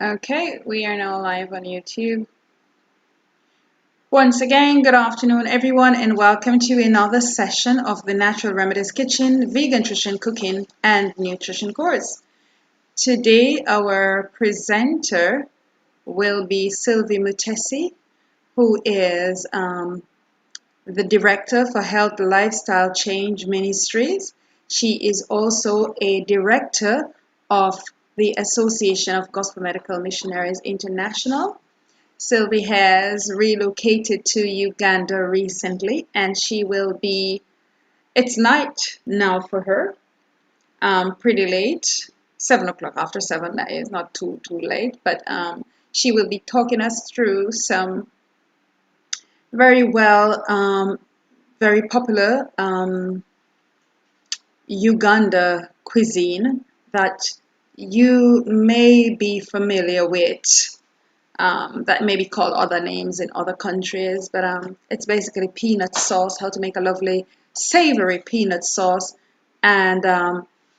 Okay, we are now live on YouTube. Once again, good afternoon, everyone, and welcome to another session of the Natural Remedies Kitchen VeganTrition Cooking and Nutrition course. Today, our presenter will be Sylvie Mutesi, who is the Director for Health Lifestyle Change Ministries. She is also a Director of the Association of Gospel Medical Missionaries International. Sylvie has relocated to Uganda recently, and she will be, it's night now for her, pretty late, 7 o'clock, after 7, that is not too late, but she will be talking us through some very very popular Uganda cuisine that you may be familiar with. That may be called other names in other countries, but it's basically peanut sauce, how to make a lovely savory peanut sauce, and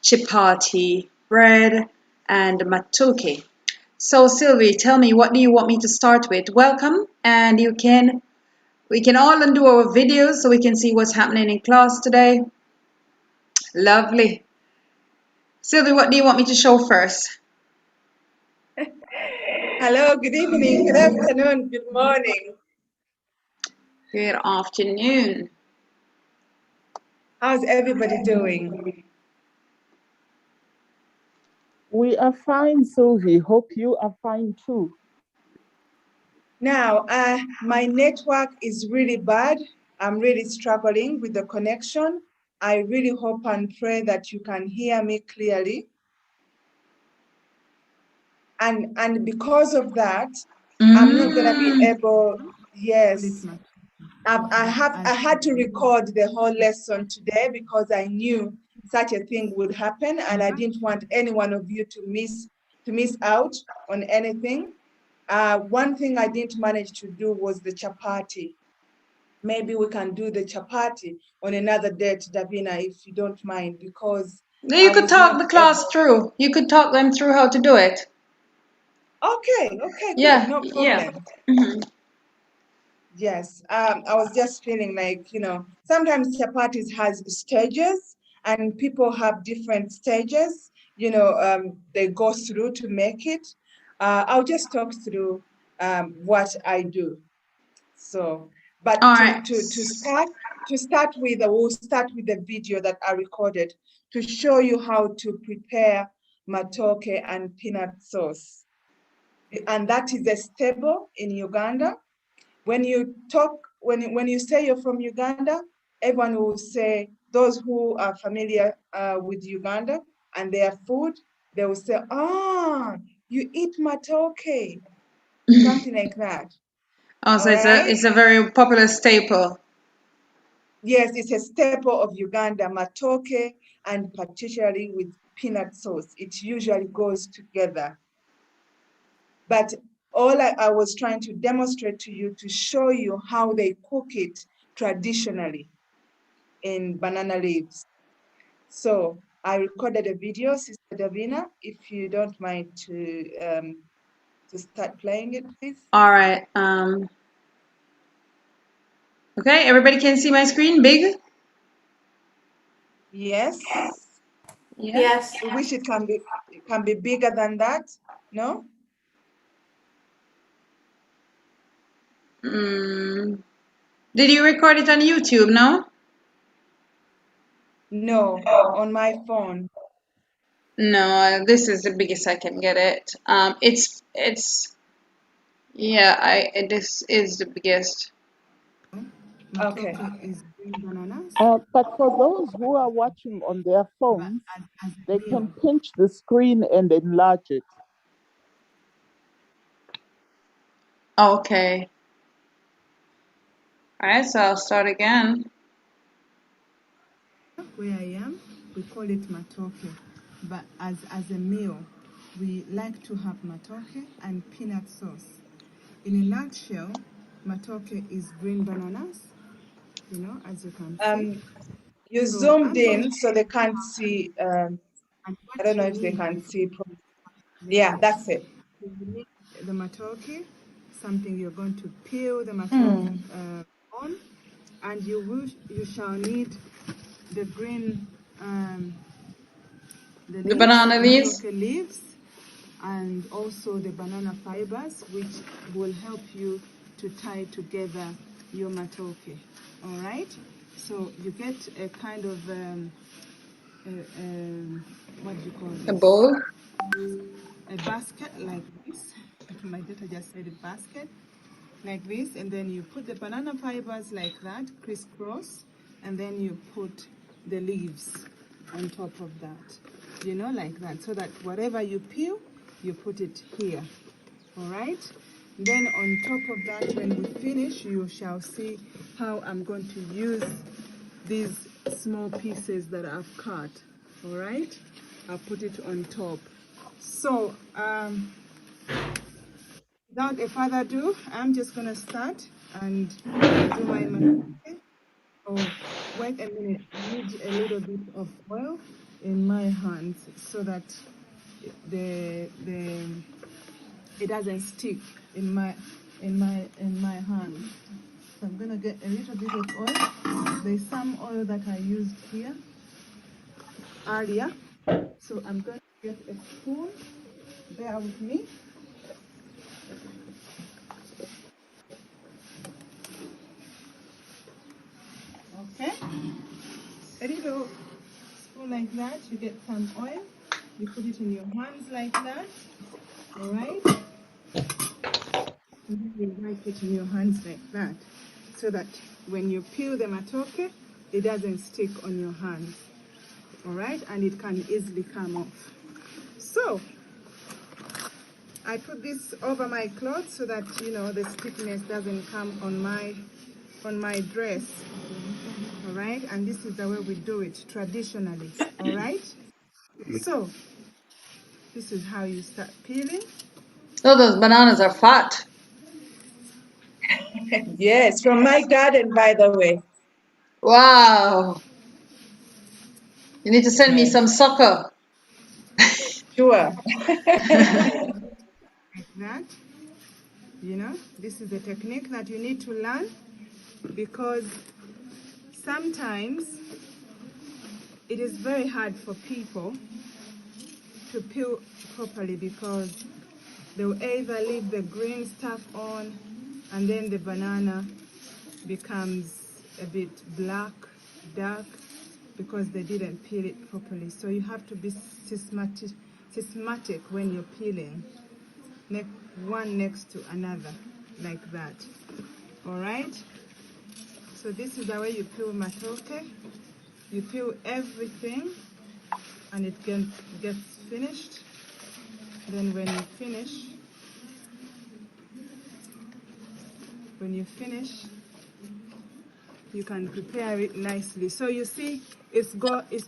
chapati bread and matoke. So Sylvie, tell me, what do you want me to start with? Welcome, and we can all undo our videos so we can see what's happening in class today. Lovely. Sylvie, what do you want me to show first? Hello, good evening, good afternoon, good morning. Good afternoon. How's everybody doing? We are fine, Sylvie. Hope you are fine too. Now, my network is really bad. I'm really struggling with the connection. I really hope and pray that you can hear me clearly. And because of that, I'm not gonna be able, yes. I had to record the whole lesson today because I knew such a thing would happen, and I didn't want any one of you to miss out on anything. One thing I didn't manage to do was the chapati. Maybe we can do the chapati on another date, Davina, if you don't mind, because You could talk the class through. You could talk them through how to do it. Okay, Yeah, good, no problem. yeah. Mm-hmm. Yes, I was just feeling like, sometimes chapatis has stages and people have different stages, they go through to make it. I'll just talk through what I do. So, but All right. to start with, we'll start with the video that I recorded to show you how to prepare matoke and peanut sauce. And that is a staple in Uganda. When you say you're from Uganda, everyone will say, those who are familiar with Uganda and their food, they will say, you eat matoke, something like that. Oh, so it's a very popular staple. Yes, it's a staple of Uganda, matoke, and particularly with peanut sauce. It usually goes together. But all I was trying to demonstrate to you to show you how they cook it traditionally in banana leaves. So I recorded a video, Sister Davina, if you don't mind to start playing it, please. All right. Okay, everybody can see my screen big? Yes. Yeah. Yes. We wish it can be bigger than that. No? Did you record it on YouTube, no? No, on my phone. No, this is the biggest I can get it. This is the biggest. Okay. But for those who are watching on their phones, they can pinch the screen and enlarge it. Okay. All right, so I'll start again. Where I am, we call it matoke, but as a meal, we like to have matoke and peanut sauce. In a nutshell, matoke is green bananas, as you can see. You zoomed in so they can't see. I don't know if they can see. Yeah, that's it. you need the matoke, something you're going to peel the matoke on, and you shall need the green The banana leaves. matoke leaves, and also the banana fibers, which will help you to tie together your matoke. All right, so you get a kind of what do you call A this? bowl. A basket like this. My daughter just said a basket like this, and then you put the banana fibers like that, crisscross, and then you put the leaves on top of that, you know, like that, so that whatever you peel, you put it here. All right, then on top of that, when we finish, you shall see how I'm going to use these small pieces that I've cut. All right, I'll put it on top. So without a further ado, I'm just gonna start and do my matoke. Oh, wait a minute. I need a little bit of oil in my hands so that it doesn't stick in my hand. So I'm gonna get a little bit of oil. There's some oil that I used here earlier. So I'm going to get a spoon. Bear with me. Okay. A little spoon like that. You get some oil. You put it in your hands like that. All right. And then you wipe it in your hands like that, so that when you peel the matoke, it doesn't stick on your hands. All right, and it can easily come off. So I put this over my cloth so that, you know, the stickiness doesn't come on my dress. All right, and this is the way we do it traditionally. All right, so this is how you start peeling. Oh, those bananas are fat. Yes, from my garden, by the way. Wow. You need to send me some sucker. Sure. Like that. You know, this is a technique that you need to learn, because sometimes it is very hard for people to peel properly, because they'll either leave the green stuff on and then the banana becomes a bit black, dark, because they didn't peel it properly. So you have to be systematic when you're peeling, one next to another, like that. All right? So this is the way you peel matoke. You peel everything and it gets finished. Then when you finish, you can prepare it nicely. So you see, it's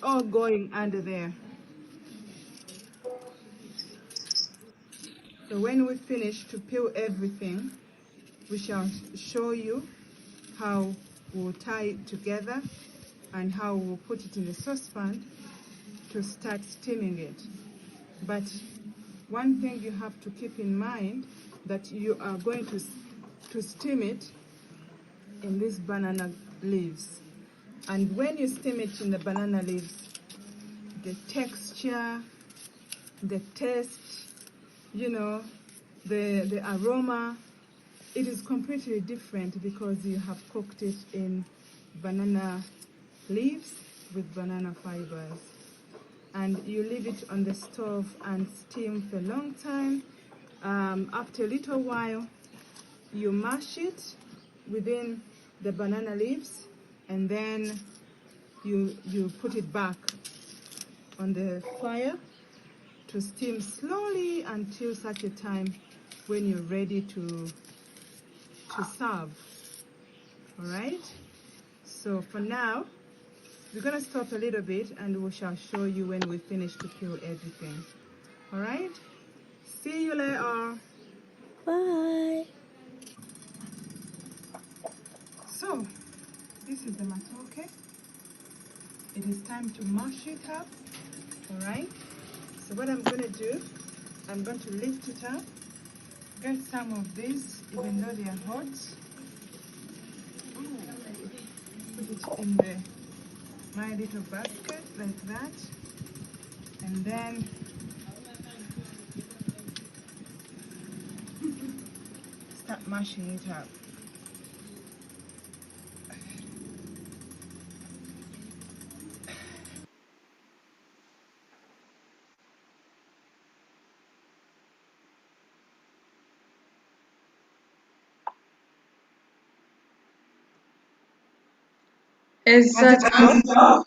all going under there. So when we finish to peel everything, we shall show you how we'll tie it together and how we'll put it in the saucepan to start steaming it. But one thing you have to keep in mind, that you are going to steam it in these banana leaves. And when you steam it in the banana leaves, the texture, the taste, you know, the aroma, it is completely different, because you have cooked it in banana leaves with banana fibers. And you leave it on the stove and steam for a long time. After a little while, you mash it within the banana leaves, and then you put it back on the fire to steam slowly until such a time when you're ready to serve. All right, so for now we're gonna stop a little bit and we shall show you when we finish to peel everything. All right, see you later. Bye. So this is the matoke. It is time to mash it up. All right, so what I'm going to do, I'm going to lift it up get some of these, even though they are hot. Put it in my little basket like that, and then start mashing it up. Is Has it that gone?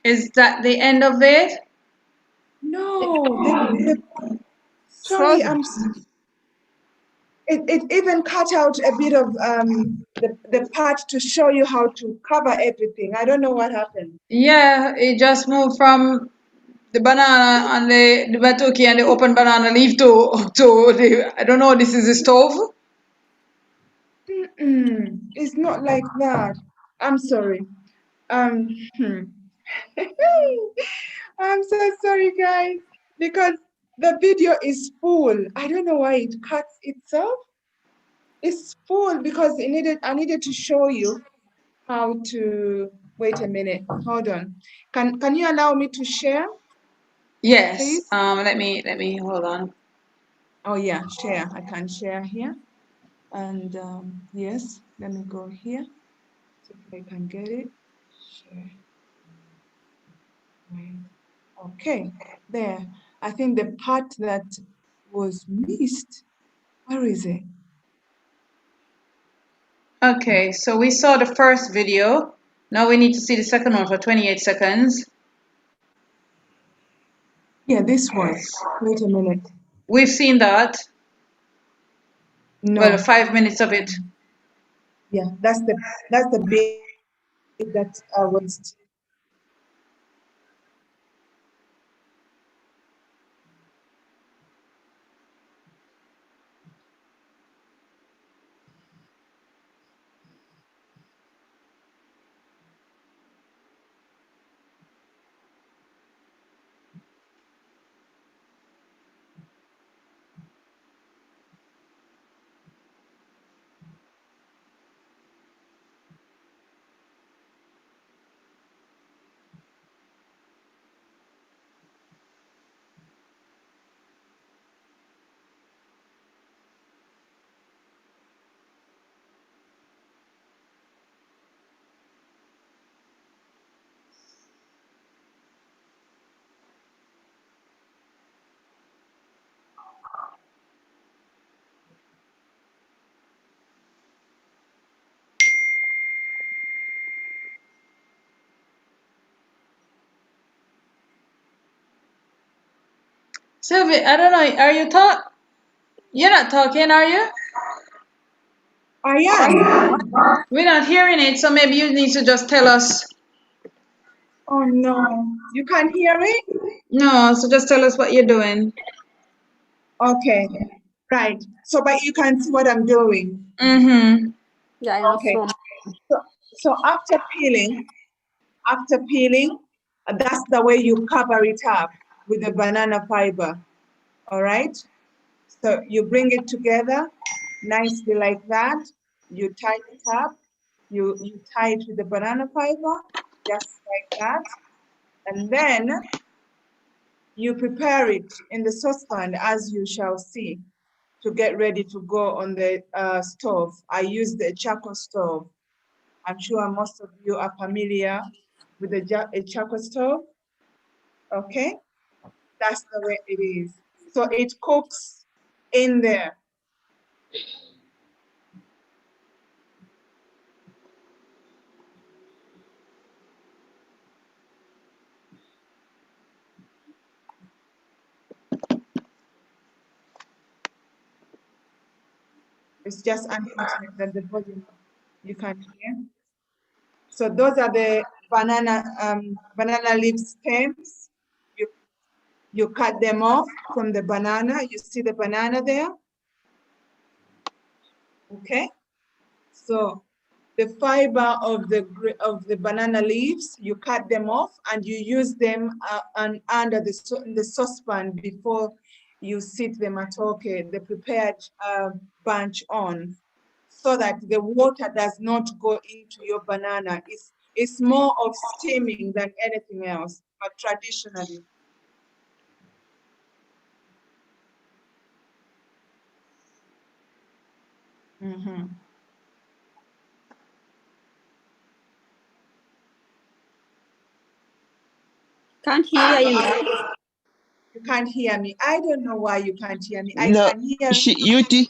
is that the end of it? No, sorry, Frozen. it even cut out a bit of the part to show you how to cover everything. I don't know what happened. Yeah, it just moved from the banana and the matoke and the open banana leaf to the, I don't know, this is the stove. It's not like that. I'm sorry. Hmm. I'm so sorry, guys, because the video is full. I don't know why it cuts itself. It's full because I needed to show you how to, wait a minute, hold on. Can you allow me to share, Yes. please? Let me hold on. Oh yeah, share. I can share here. And yes, let me go here. See if I can get it. Share. Right. Okay, there. I think the part that was missed, where is it? Okay, so we saw the first video. Now we need to see the second one for 28 seconds. Yeah, this one. Wait a minute. We've seen that. Well, No. 5 minutes of it. Yeah, that's the bit that was. Sylvie, I don't know. Are you talk? You're not talking, are you? I am. We're not hearing it, so maybe you need to just tell us. Oh no, you can't hear it? No, so just tell us what you're doing. Okay, right. So, but you can see what I'm doing. Mm-hmm. Yeah, Okay. so So after peeling, that's the way you cover it up with the banana fiber. All right. So you bring it together nicely like that. You tie it up. You tie it with the banana fiber, just like that. And then you prepare it in the saucepan, as you shall see, to get ready to go on the stove. I use the charcoal stove. I'm sure most of you are familiar with a charcoal stove. Okay, that's the way it is. So it cooks in there. It's just unfortunate that the volume you can't hear. So those are the banana leaf stems. You cut them off from the banana. You see the banana there? Okay. So the fiber of the banana leaves, you cut them off and you use them under the saucepan before you sit the matoke, the prepared bunch on, so that the water does not go into your banana. It's more of steaming than anything else, but traditionally. Mm-hmm. Can't hear you. You can't hear me. I don't know why you can't hear me. I No, can hear you did.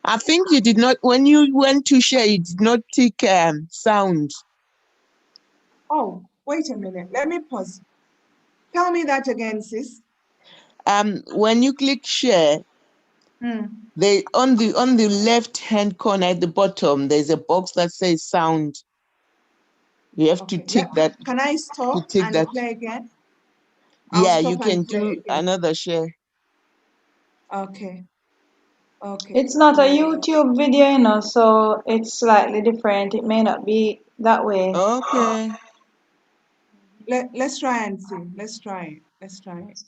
I think you did not, when you went to share, you did not take sound. Oh, wait a minute. Let me pause. Tell me that again, sis. When you click share, they on the left-hand corner at the bottom, there's a box that says sound. You have to tick that. Can I stop and play again? Yeah, you can do another share. Okay. Okay. It's not a YouTube video, you know, so it's slightly different. It may not be that way. Okay. Let's try and see. Let's try it.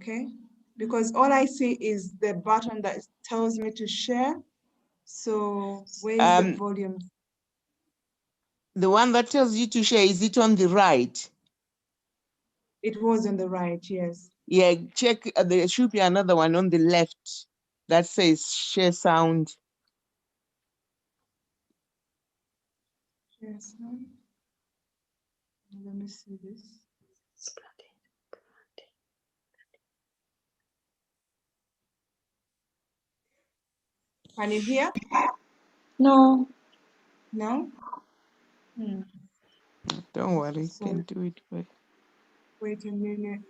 Okay. Because all I see is the button that tells me to share. So where is the volume? The one that tells you to share, is it on the right? It was on the right, yes. Yeah, check. There should be another one on the left that says share sound. Share sound. Let me see this. Can you hear? No. No? Don't worry, you can do it. But wait a minute.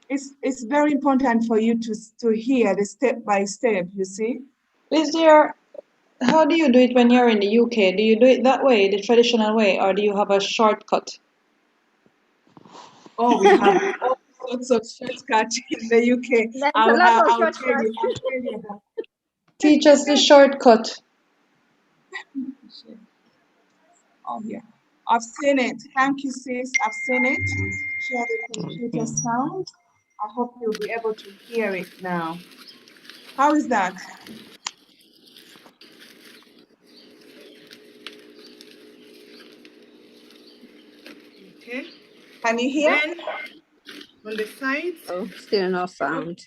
It's very important for you to hear the step by step, you see? How do you do it when you're in the UK? Do you do it that way, the traditional way, or do you have a shortcut? Oh, we have all sorts of shortcuts in the UK. There's I'll a lot of tell shortcuts. you about. Teach us the shortcut. Oh, yeah. I've seen it. Thank you, sis. I've seen it. Share the computer sound. I hope you'll be able to hear it now. How is that? Okay. Can you hear? Then on the sides. Oh, still no sound.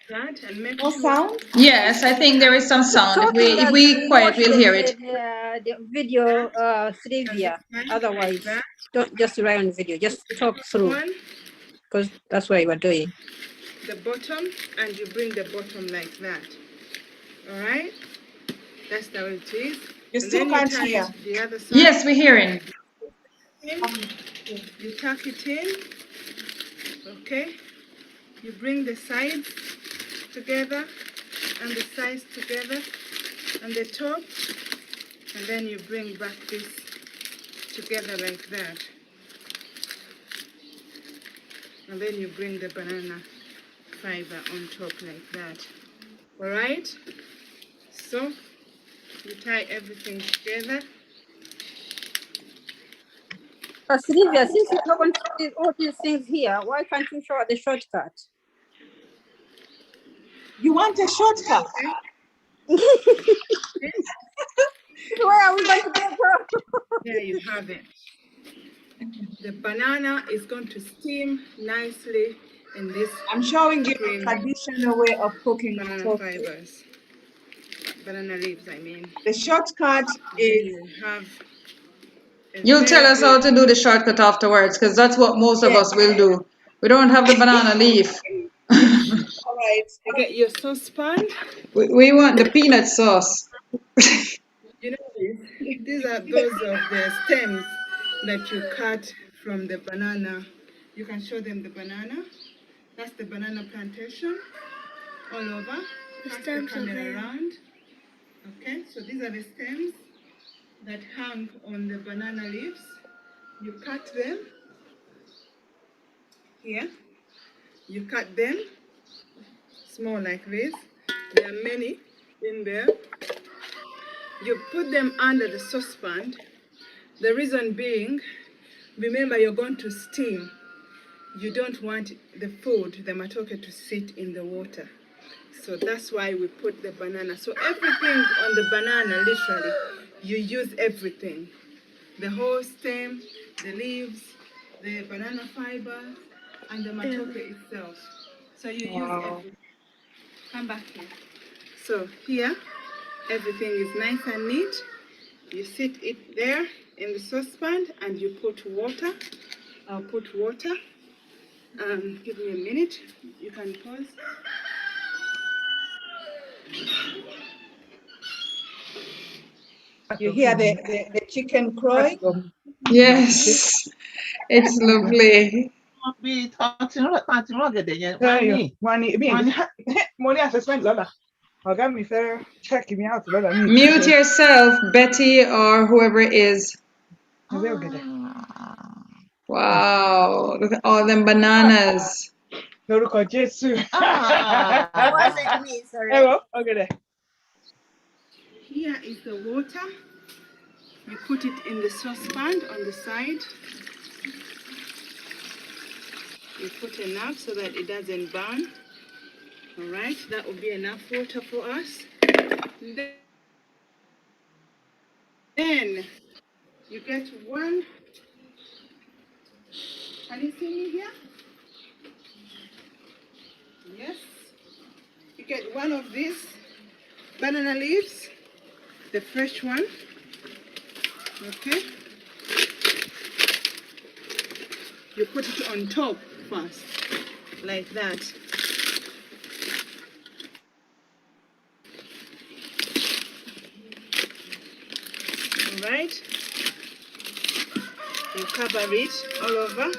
That and make No sure. sound? Yes, I think there is some sound. If we quiet, we'll hear it. The video, Sylvia. Otherwise, don't just rely on video. Just talk through, because that's what you were doing. The bottom, and you bring the bottom like that. All right? That's how it is. You still can't hear. The other side. Yes, we're hearing. You tuck it in. Okay? You bring the sides together and the sides together and the top, and then you bring back this together like that. And then you bring the banana fiber on top like that. All right? So you tie everything together. Sylvia, since you're not going to do all these things here, why can't you show the shortcut? You want a shortcut? Where are we going to get from? There you have it. The banana is going to steam nicely in this. I'm showing you a traditional way of cooking banana fibers. Banana leaves, I mean. The shortcut is. You'll tell us how to do the shortcut afterwards, because that's what most of us will do. We don't have the banana leaf. All right. You get your saucepan. We want the peanut sauce. You know these are those of the stems that you cut from the banana. You can show them the banana. That's the banana plantation all over. The stems are there. Around. Okay, so these are the stems that hang on the banana leaves. You cut them here. You cut them small like this. There are many in there. You put them under the saucepan. The reason being, remember you're going to steam. you don't want the food, the matoke, to sit in the water. So that's why we put the banana. So everything on the banana, literally, you use everything. The whole stem, the leaves, the banana fiber, and the matoke itself. So you use everything. Come back here. So here, everything is nice and neat. You sit it there in the saucepan and you put water. I'll put water. Give me a minute. You can pause. You hear the chicken crowing? Yes, it's lovely. Mute yourself, Betty or whoever it is. Wow, look at all them bananas. Wasn't me, sorry. Here is the water. You put it in the saucepan on the side. You put enough so that it doesn't burn. All right, that will be enough water for us. Then you get one. Can you see me here? Yes. You get one of these banana leaves, the fresh one. Okay. You put it on top first, like that. All right. You cover it all over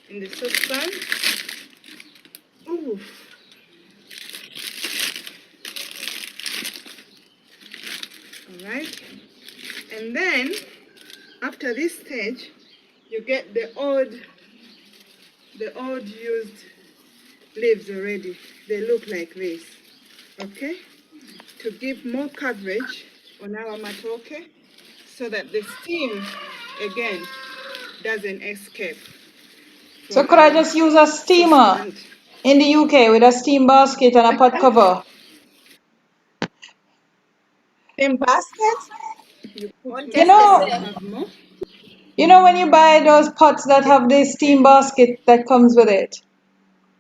in the saucepan. Ooh. All right. And then after this stage, you get the old used leaves already. They look like this. Okay. To give more coverage on our matoke, so that the steam again doesn't escape. So could I just use a steamer in the UK with a steam basket and a pot cover? Steam basket? You know when you buy those pots that have the steam basket that comes with it?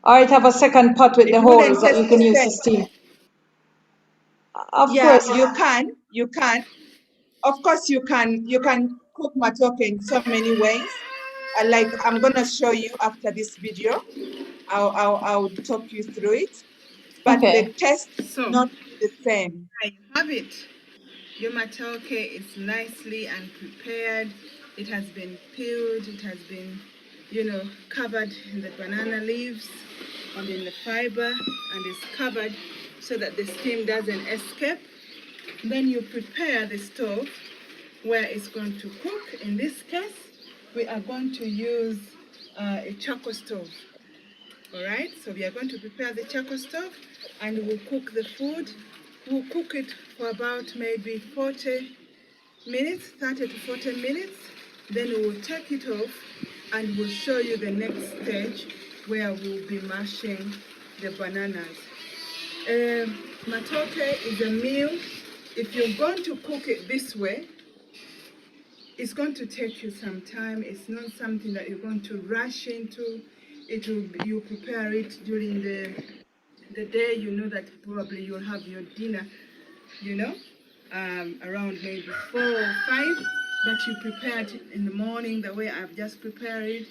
Or it have a second pot with the holes that you can use to steam? Of course. You can. Of course, you can cook matoke in so many ways. Like I'm gonna show you after this video. I'll talk you through it. But the taste is not the same. There you have it. Your matoke is nicely and prepared. It has been peeled. It has been, covered in the banana leaves and in the fiber, and is covered so that the steam doesn't escape. Then you prepare the stove where it's going to cook. In this case, we are going to use a charcoal stove. All right, so we are going to prepare the charcoal stove and we'll cook the food. We'll cook it for about maybe 40 minutes, 30 to 40 minutes. Then we'll take it off and we'll show you the next stage where we'll be mashing the bananas. Matoke is a meal. If you're going to cook it this way, it's going to take you some time. It's not something that you're going to rush into. You prepare it during the day. You know that probably you'll have your dinner, around maybe 4 or 5. But you prepare it in the morning the way I've just prepared it.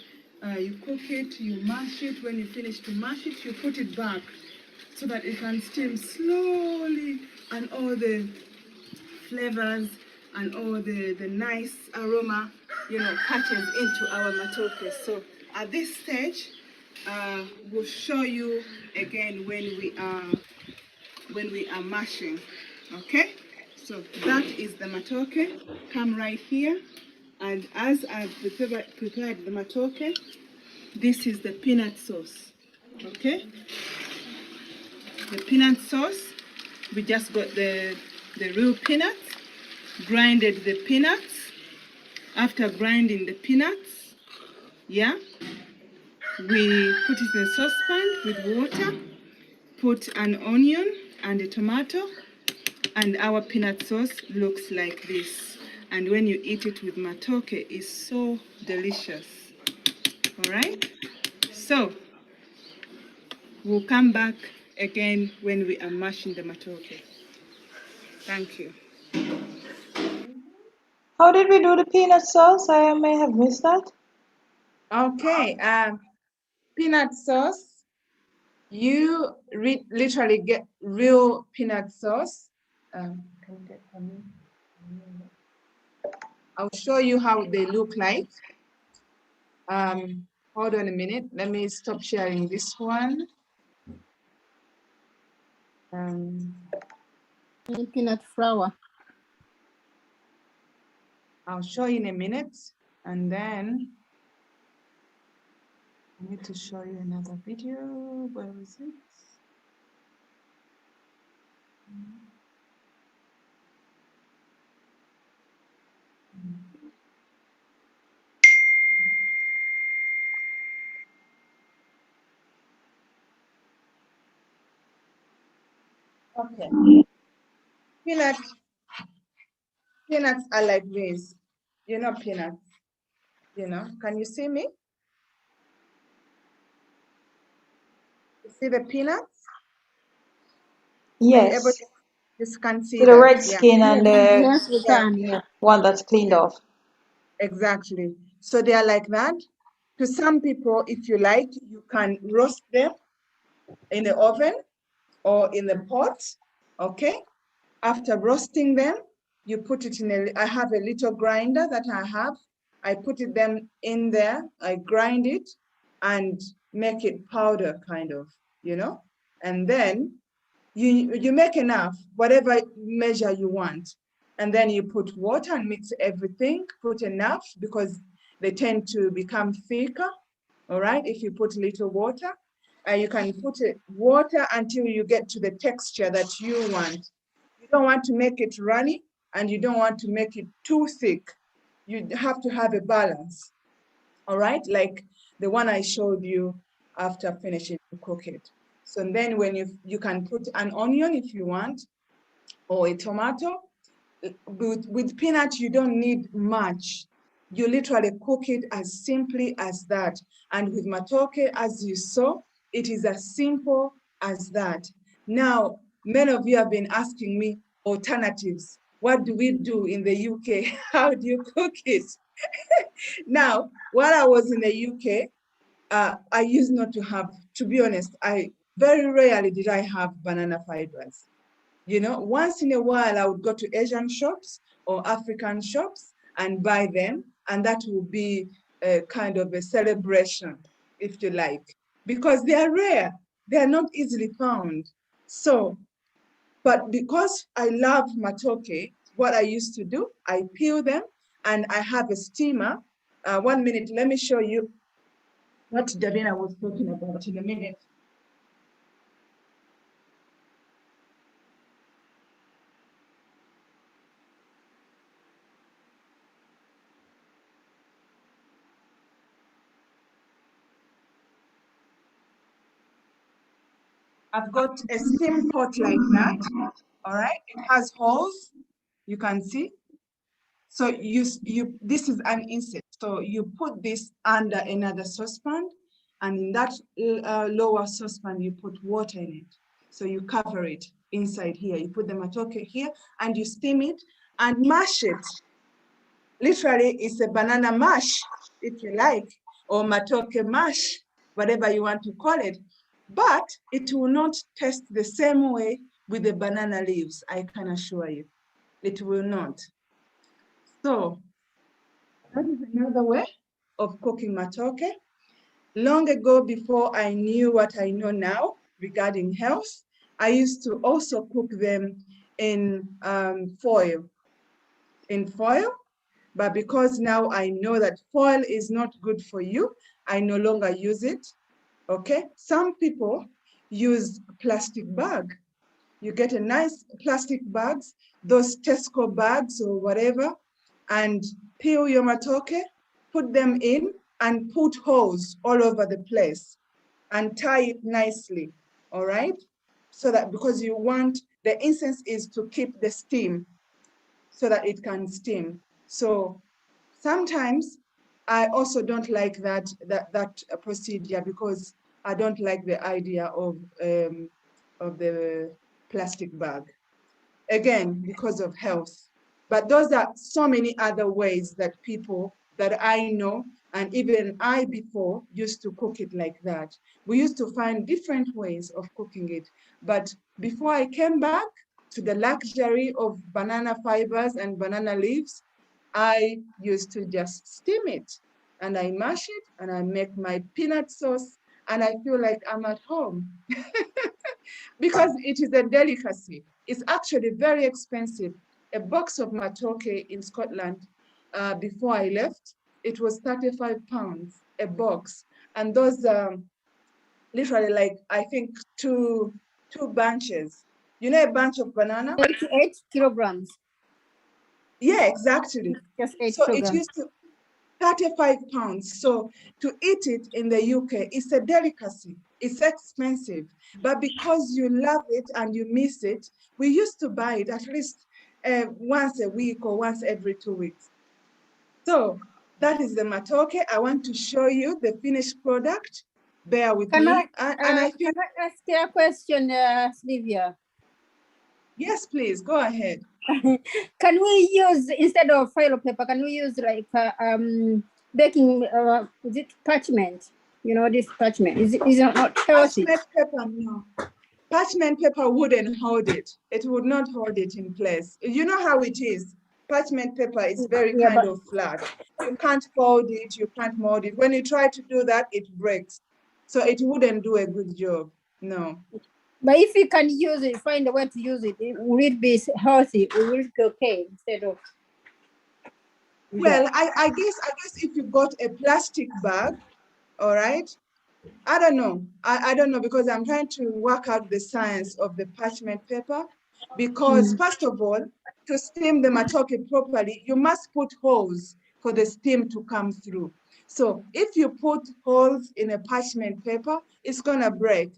You cook it, you mash it. When you finish to mash it, you put it back so that it can steam slowly and all the flavors and all the nice aroma, catches into our matoke. So at this stage, we'll show you again when we are mashing. Okay? So that is the matoke. Come right here. And as I've prepared the matoke, this is the peanut sauce. Okay? The peanut sauce, we just got the real peanuts, grinded the peanuts. After grinding the peanuts, we put it in a saucepan with water, put an onion and a tomato, and our peanut sauce looks like this. And when you eat it with matoke, it's so delicious. All right? So we'll come back again when we are mashing the matoke. Thank you. How did we do the peanut sauce? I may have missed that. Okay, peanut sauce, you literally get real peanut sauce. Can you get for me? I'll show you how they look like. Hold on a minute. Let me stop sharing this one. Peanut flour. I'll show you in a minute, and then I need to show you another video. Where is it? Okay. Peanuts are like this. You know peanuts. You know, can you see me? You see the peanuts? Yes. Everybody just can't see So the that. red Yeah. skin and the Yes, we can. Yeah. one that's cleaned off. Exactly. So they are like that. To some people, if you like, you can roast them in the oven or in the pot. Okay. After roasting them, you put it in I have a little grinder that I have. I put them in there, I grind it and make it powder kind of, you know, and then you make enough, whatever measure you want. And then you put water and mix everything, put enough because they tend to become thicker. All right, if you put little water, you can put water until you get to the texture that you want. You don't want to make it runny and you don't want to make it too thick. You have to have a balance. All right, like the one I showed you after finishing to cook it. So then when you can put an onion if you want, or a tomato. With peanut, you don't need much. You literally cook it as simply as that. And with matoke, as you saw, it is as simple as that. Now, many of you have been asking me alternatives. What do we do in the UK? How do you cook it? Now, while I was in the UK, I used not to have, to be honest, I very rarely did I have banana fibers. You know, once in a while, I would go to Asian shops or African shops and buy them. And that would be a kind of a celebration, if you like, because they are rare. They are not easily found. So, but because I love matoke, what I used to do, I peel them and I have a steamer. 1 minute, let me show you what Davina was talking about in a minute. I've got a steam pot like that, all right? It has holes, you can see. So this is an insert. So you put this under another saucepan, and in that lower saucepan, you put water in it. So you cover it inside here. You put the matoke here, and you steam it and mash it. Literally, it's a banana mash, if you like, or matoke mash, whatever you want to call it. But it will not taste the same way with the banana leaves, I can assure you. It will not. So that is another way of cooking matoke. Long ago, before I knew what I know now regarding health, I used to also cook them in foil. But because now I know that foil is not good for you, I no longer use it. Okay, some people use plastic bag. You get a nice plastic bags, those Tesco bags or whatever, and peel your matoke, put them in, and put hose all over the place and tie it nicely, all right? So that, because you want, the incense is to keep the steam so that it can steam. So sometimes I also don't like that procedure, because I don't like the idea of the plastic bag. Again, because of health. But those are so many other ways that people that I know, and even I before, used to cook it like that. We used to find different ways of cooking it. But before I came back to the luxury of banana fibers and banana leaves, I used to just steam it, and I mash it, and I make my peanut sauce, and I feel like I'm at home. Because it is a delicacy. It's actually very expensive. A box of matoke in Scotland, before I left, it was 35 pounds a box. And those literally, like, I think two bunches. You know, a bunch of banana? 8 kilograms. Yeah, exactly. Just 8 so kilograms. It used to 35 pounds. So to eat it in the UK, it's a delicacy. It's expensive. But because you love it and you miss it, we used to buy it at least once a week or once every 2 weeks. So that is the matoke. I want to show you the finished product. Bear with me. Can I ask you a question, Sylvia? Yes, please, go ahead. Can we use, instead of foil paper, can we use like baking, is it parchment? You know, this parchment, is it not healthy? Parchment paper, no. Parchment paper wouldn't hold it. It would not hold it in place. You know how it is. Parchment paper is very kind of flat. You can't fold it, you can't mold it. When you try to do that, it breaks. So it wouldn't do a good job, no. But if you can use it, find a way to use it, will it be healthy? It will be okay instead of... Well, I guess if you got a plastic bag, all right, I don't know. I don't know, because I'm trying to work out the science of the parchment paper. Because first of all, to steam the matoke properly, you must put holes for the steam to come through. So if you put holes in a parchment paper, it's gonna break.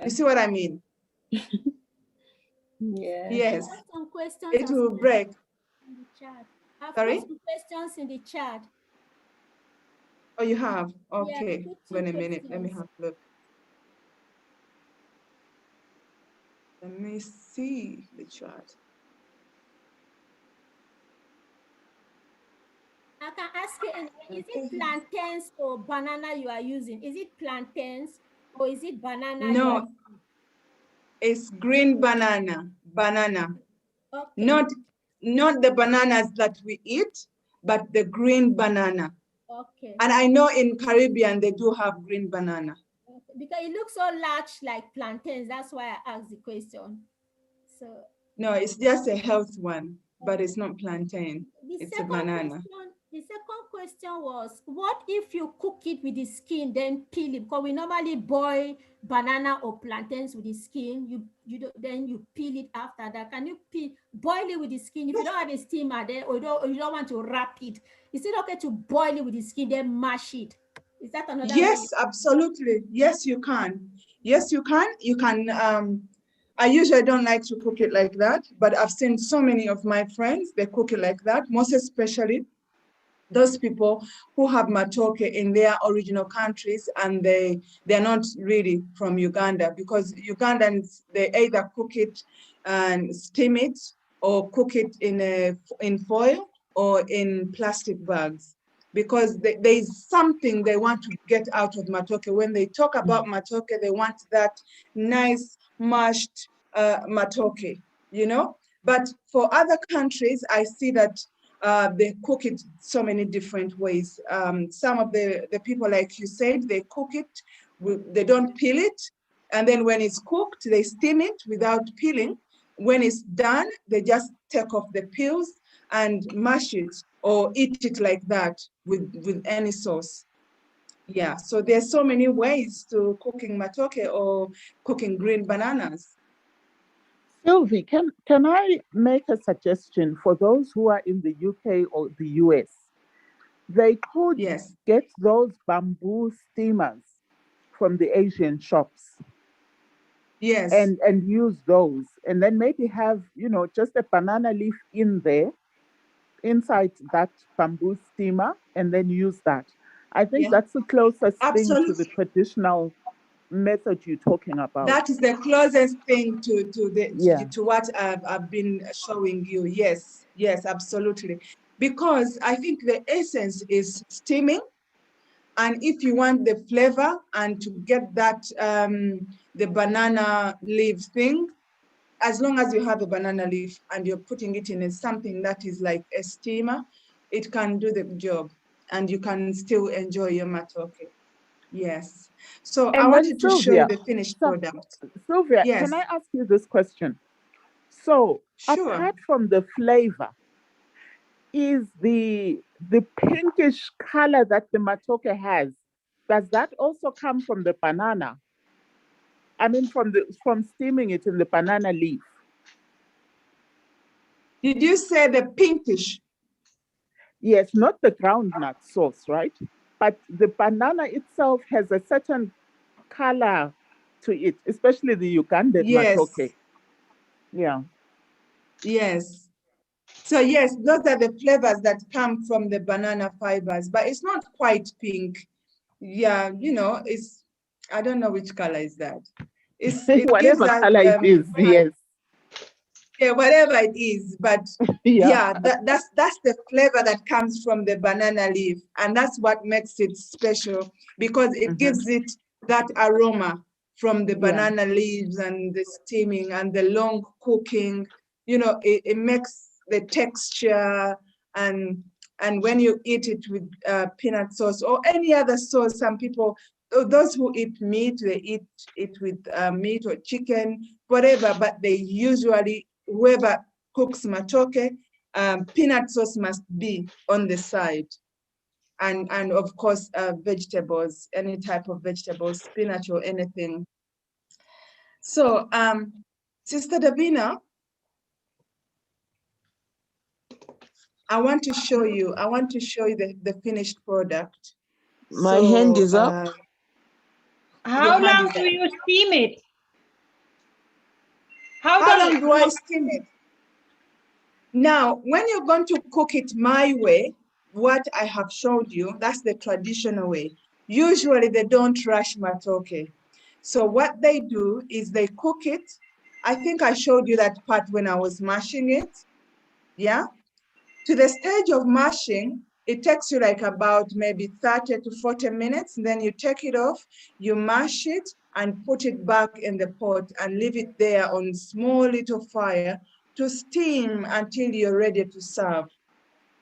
You see what I mean? Yeah. Yes. Some questions it will break. In the chat. I've Sorry? put some questions in the chat. Oh, you have? Yeah, Okay. Wait a minute. Let me have a look. Let me see the chart. I can ask you, is it plantains or banana you are using? Is it plantains or is it banana? No, it's green banana. Okay. Not the bananas that we eat, but the green banana. Okay. And I know in Caribbean, they do have green banana. Okay. Because it looks so large like plantains. That's why I asked the question. So. No, it's just a health one, but it's not plantain. It's a banana. The second question was, what if you cook it with the skin, then peel it? Because we normally boil banana or plantains with the skin. Then you peel it after that. Can you boil it with the skin? If you don't have a steamer there, or you don't want to wrap it, is it okay to boil it with the skin, then mash it? Is that another way? Yes, absolutely. Yes, you can. Yes, you can. You can. I usually don't like to cook it like that, but I've seen so many of my friends, they cook it like that, most especially those people who have matoke in their original countries, and they're not really from Uganda, because Ugandans, they either cook it and steam it, or cook it in foil or in plastic bags, because there's something they want to get out of matoke. When they talk about matoke, they want that nice mashed matoke, you know? But for other countries, I see that they cook it so many different ways. Some of the people, like you said, they cook it, they don't peel it. And then when it's cooked, they steam it without peeling. When it's done, they just take off the peels and mash it or eat it like that with any sauce. Yeah, so there's so many ways to cooking matoke or cooking green bananas. Sylvie, can I make a suggestion for those who are in the UK or the US? They could Yes. get those bamboo steamers from the Asian shops Yes. and use those, and then maybe have, just a banana leaf in there, inside that bamboo steamer, and then use that. I think Yeah. that's the closest thing to the Absolutely. traditional method you're talking about. That is the closest thing Yeah. to what I've been showing you. Yes, yes, absolutely. Because I think the essence is steaming. And if you want the flavor and to get that, the banana leaf thing, as long as you have a banana leaf and you're putting it in something that is like a steamer, it can do the job and you can still enjoy your matoke. Yes. So I And then wanted to show you Sylvia, the finished so, product. Sylvia, Yes. can I ask you this question? So Sure. apart from the flavor, is the pinkish color that the matoke has, does that also come from the banana? I mean, from steaming it in the banana leaf. Did you say the pinkish? Yes, not the groundnut sauce, right? But the banana itself has a certain color to it, especially the Ugandan Yes. matoke. Yeah. Yes. So yes, those are the flavors that come from the banana fibers, but it's not quite pink. Yeah, it's, I don't know which color is that. It gives Whatever that, color it is, yes. yeah, whatever it is, but Yeah. that's the flavor that comes from the banana leaf, and that's what makes it special, because it gives it that aroma from the banana leaves and the steaming and the long cooking. It makes the texture, and when you eat it with peanut sauce or any other sauce, some people, those who eat meat, they eat it with meat or chicken, whatever, but they usually, whoever cooks matoke, peanut sauce must be on the side. And of course, vegetables, any type of vegetables, spinach or anything. So, Sister Davina, I want to show you the finished product. My hand is up. How long do you steam it? How long do I steam it? Now, when you're going to cook it my way, what I have showed you, that's the traditional way. Usually they don't rush matoke. So what they do is they cook it. I think I showed you that part when I was mashing it. Yeah. To the stage of mashing, it takes you like about maybe 30 to 40 minutes. Then you take it off, you mash it and put it back in the pot and leave it there on small little fire to steam until you're ready to serve.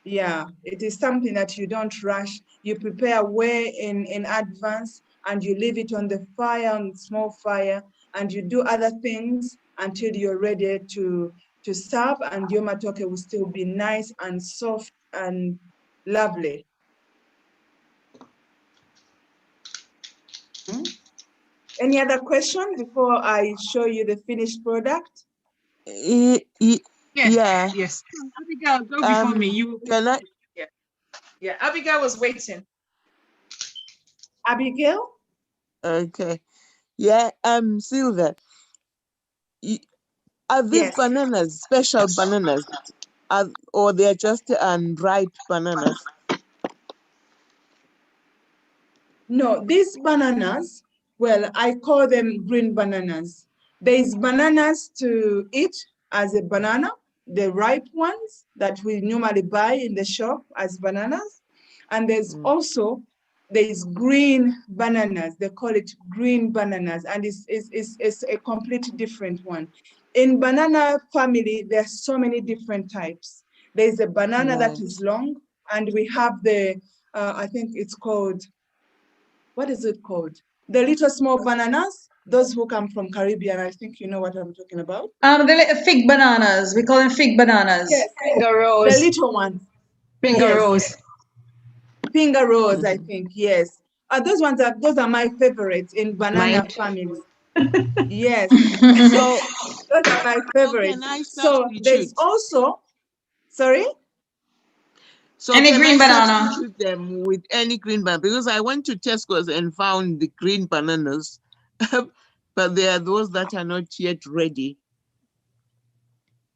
Yeah, it is something that you don't rush. You prepare way in advance and you leave it on the fire, on small fire, and you do other things until you're ready to serve, and your matoke will still be nice and soft and lovely. Any other question before I show you the finished product? Yeah. Yes. Abigail, go before me. You Can I? Yeah, Abigail was waiting. Abigail? Okay. Yeah. Silver. Are these bananas special bananas, or they're just ripe bananas? No, these bananas, well, I call them green bananas. There's bananas to eat as a banana, the ripe ones that we normally buy in the shop as bananas. And there's green bananas. They call it green bananas, and it's a completely different one. In banana family, there's so many different types. There's a banana that is long, and we have the, I think it's called, what is it called? The little small bananas, those who come from Caribbean, I think you know what I'm talking about. The fig bananas. We call them fig bananas. Yes, finger rose. the little ones. Finger rose. Finger rose, I think, yes. Those are my favorites in banana families. Yes. So those are my favorites. So there's also, sorry? So any can green I banana. substitute them with any green banana? Because I went to Tesco's and found the green bananas, but there are those that are not yet ready.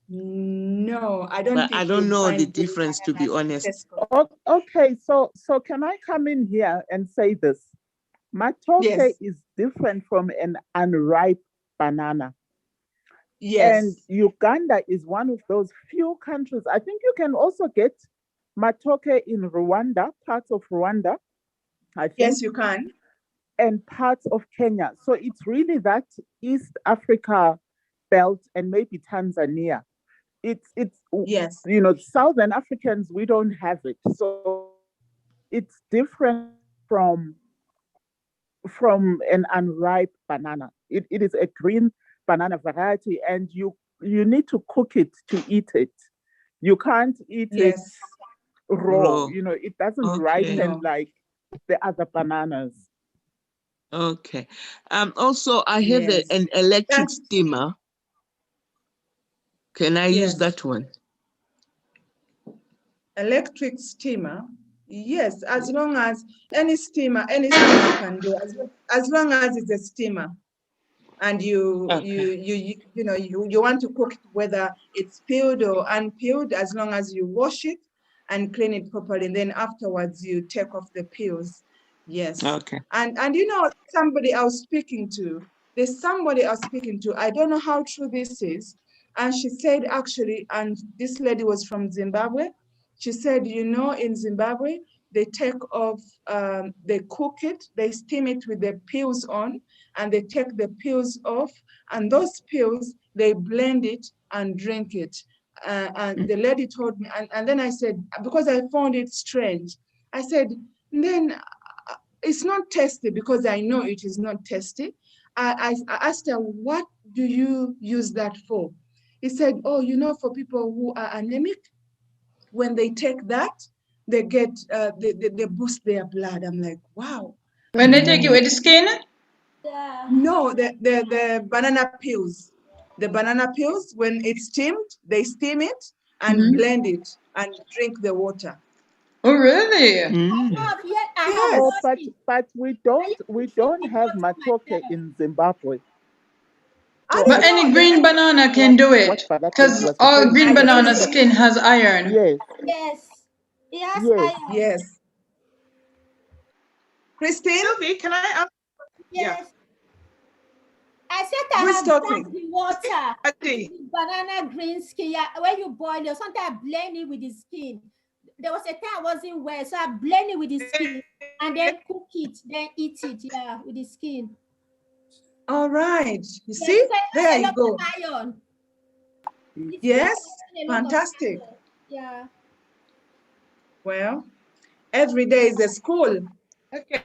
No, I don't But think I don't know the find green difference, to be bananas in honest. Tesco. Okay, so can I come in here and say this? Matoke Yes. is different from an unripe banana. Yes. And Uganda is one of those few countries. I think you can also get matoke in Rwanda, parts of Rwanda, I think. Yes, you can. And parts of Kenya. So it's really that East Africa belt and maybe Tanzania. It's Yes. you know, Southern Africans, we don't have it. So it's different from an unripe banana. It is a green banana variety, and you need to cook it to eat it. You can't eat it raw. You know, it doesn't ripen like the other bananas. Okay. Also, I have an electric steamer. Can I use that one? Electric steamer? Yes, as long as any steamer can do, as long as it's a steamer. And you want to cook it, whether it's peeled or unpeeled, as long as you wash it and clean it properly, and then afterwards you take off the peels. Yes. Okay. And you know, there's somebody I was speaking to, I don't know how true this is, and she said actually, and this lady was from Zimbabwe, she said, you know, in Zimbabwe, they take off, they cook it, they steam it with the peels on, and they take the peels off, and those peels, they blend it and drink it. And the lady told me, and then I said, because I found it strange, I said, then it's not tasty, because I know it is not tasty. I asked her, what do you use that for? He said, oh, you know, for people who are anemic, when they take that, they get, they boost their blood. I'm like, wow. When they take it with the skin? Yeah. No, the banana peels. The banana peels, when it's steamed, they steam it and blend it and drink the water. Oh, really? Oh, but we don't have matoke in Zimbabwe. But any green banana can do it, because all green banana skin has iron. Yes. Yes. Yes, Yes. iron. Yes. Christine? Sylvie, can I ask? Yes. Yeah. I said I Who's have talking? the water. Adi. The banana green skin. Yeah, when you boil it, sometimes I blend it with the skin. There was a time I wasn't well, so I blend it with the skin and then cook it, then eat it, yeah, with the skin. All right. You see? There you go. Iron. Yes. Fantastic. Yeah. Well, every day is a school. Okay.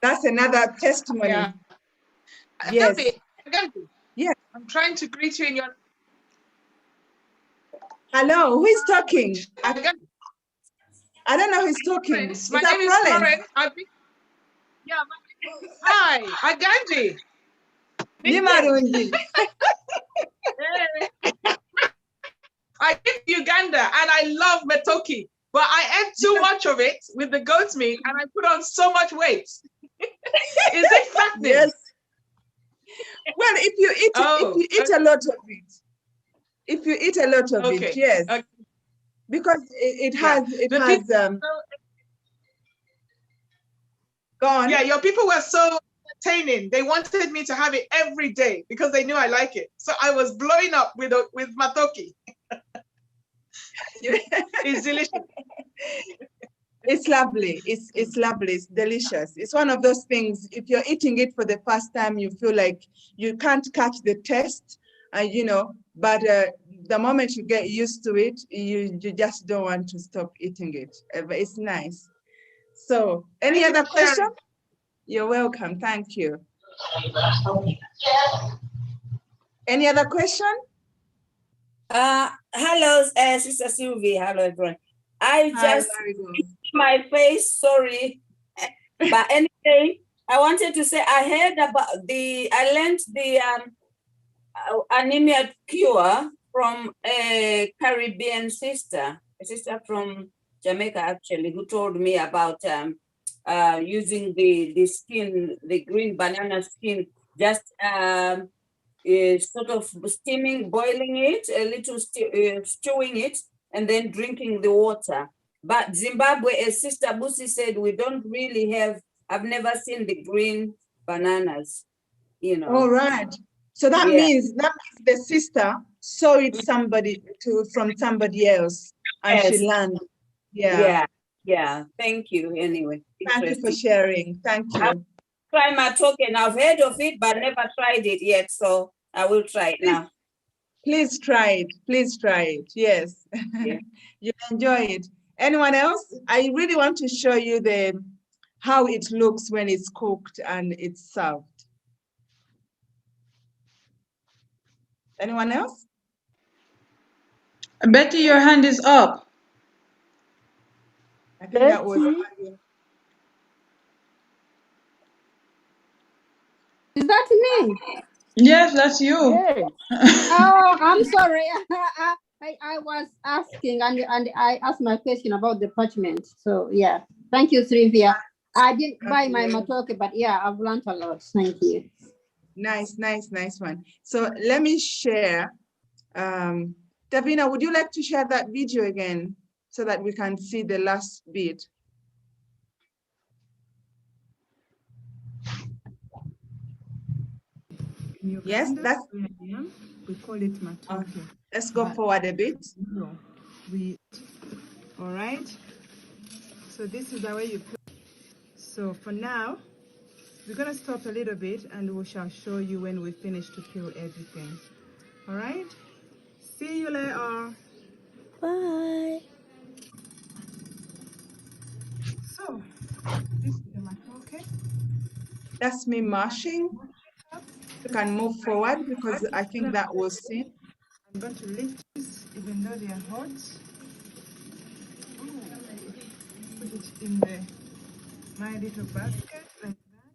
That's another testimony. Yeah. Yes. Yes. I'm trying to greet you in your. Hello, who is talking? I don't know who's talking. My name is Florence. Yeah. Hi, Agandi. I live in Uganda and I love matoke, but I ate too much of it with the goat meat and I put on so much weight. Is it fattening? Yes. Well, if you eat a lot of it, if you eat a lot of it, yes, because it has go on. Yeah, your people were so entertaining. They wanted me to have it every day because they knew I like it. So I was blowing up with matoke. It's delicious. It's lovely. It's lovely. It's delicious. It's one of those things. If you're eating it for the first time, you feel like you can't catch the taste, you know. But the moment you get used to it, you just don't want to stop eating it. It's nice. So, any other question? You're welcome. Thank you. Any other question? Hello, Sister Sylvie. Hello, everyone. I just my face, sorry. But anyway, I wanted to say I learned the anemia cure from a Caribbean sister. a sister from Jamaica actually, who told me about using the skin, the green banana skin, just sort of steaming, boiling it, a little stewing it, and then drinking the water. But Zimbabwe, as Sister Busi said, we don't really have, I've never seen the green bananas, you know. All right. So that means the sister saw it from somebody else and she learned. Yeah. Thank you anyway. Thank you for sharing. Thank you. I'll try matoke. I've heard of it, but never tried it yet. So I will try it now. Please try it. Please try it. Yes. Yeah. You'll enjoy it. Anyone else? I really want to show you how it looks when it's cooked and it's served. Anyone else? Betty, your hand is up. I think that was. Is that me? Yes, that's you. Yes. Oh, I'm sorry. I was asking and I asked my question about the parchment. So yeah, thank you, Sylvia. I didn't buy my matoke, but yeah, I've learned a lot. Thank you. Nice one. So let me share. Davina, would you like to share that video again so that we can see the last bit? Yes, that's. We call it matoke. Let's go forward a bit. No, all right. So this is the way you play. So for now, we're gonna stop a little bit, and we shall show you when we finish to peel everything. All right. See you later. Bye. So this is the matoke. That's me mashing. You can move forward because I think that was seen. I'm going to lift this, even though they are hot. Put it in my little basket like that.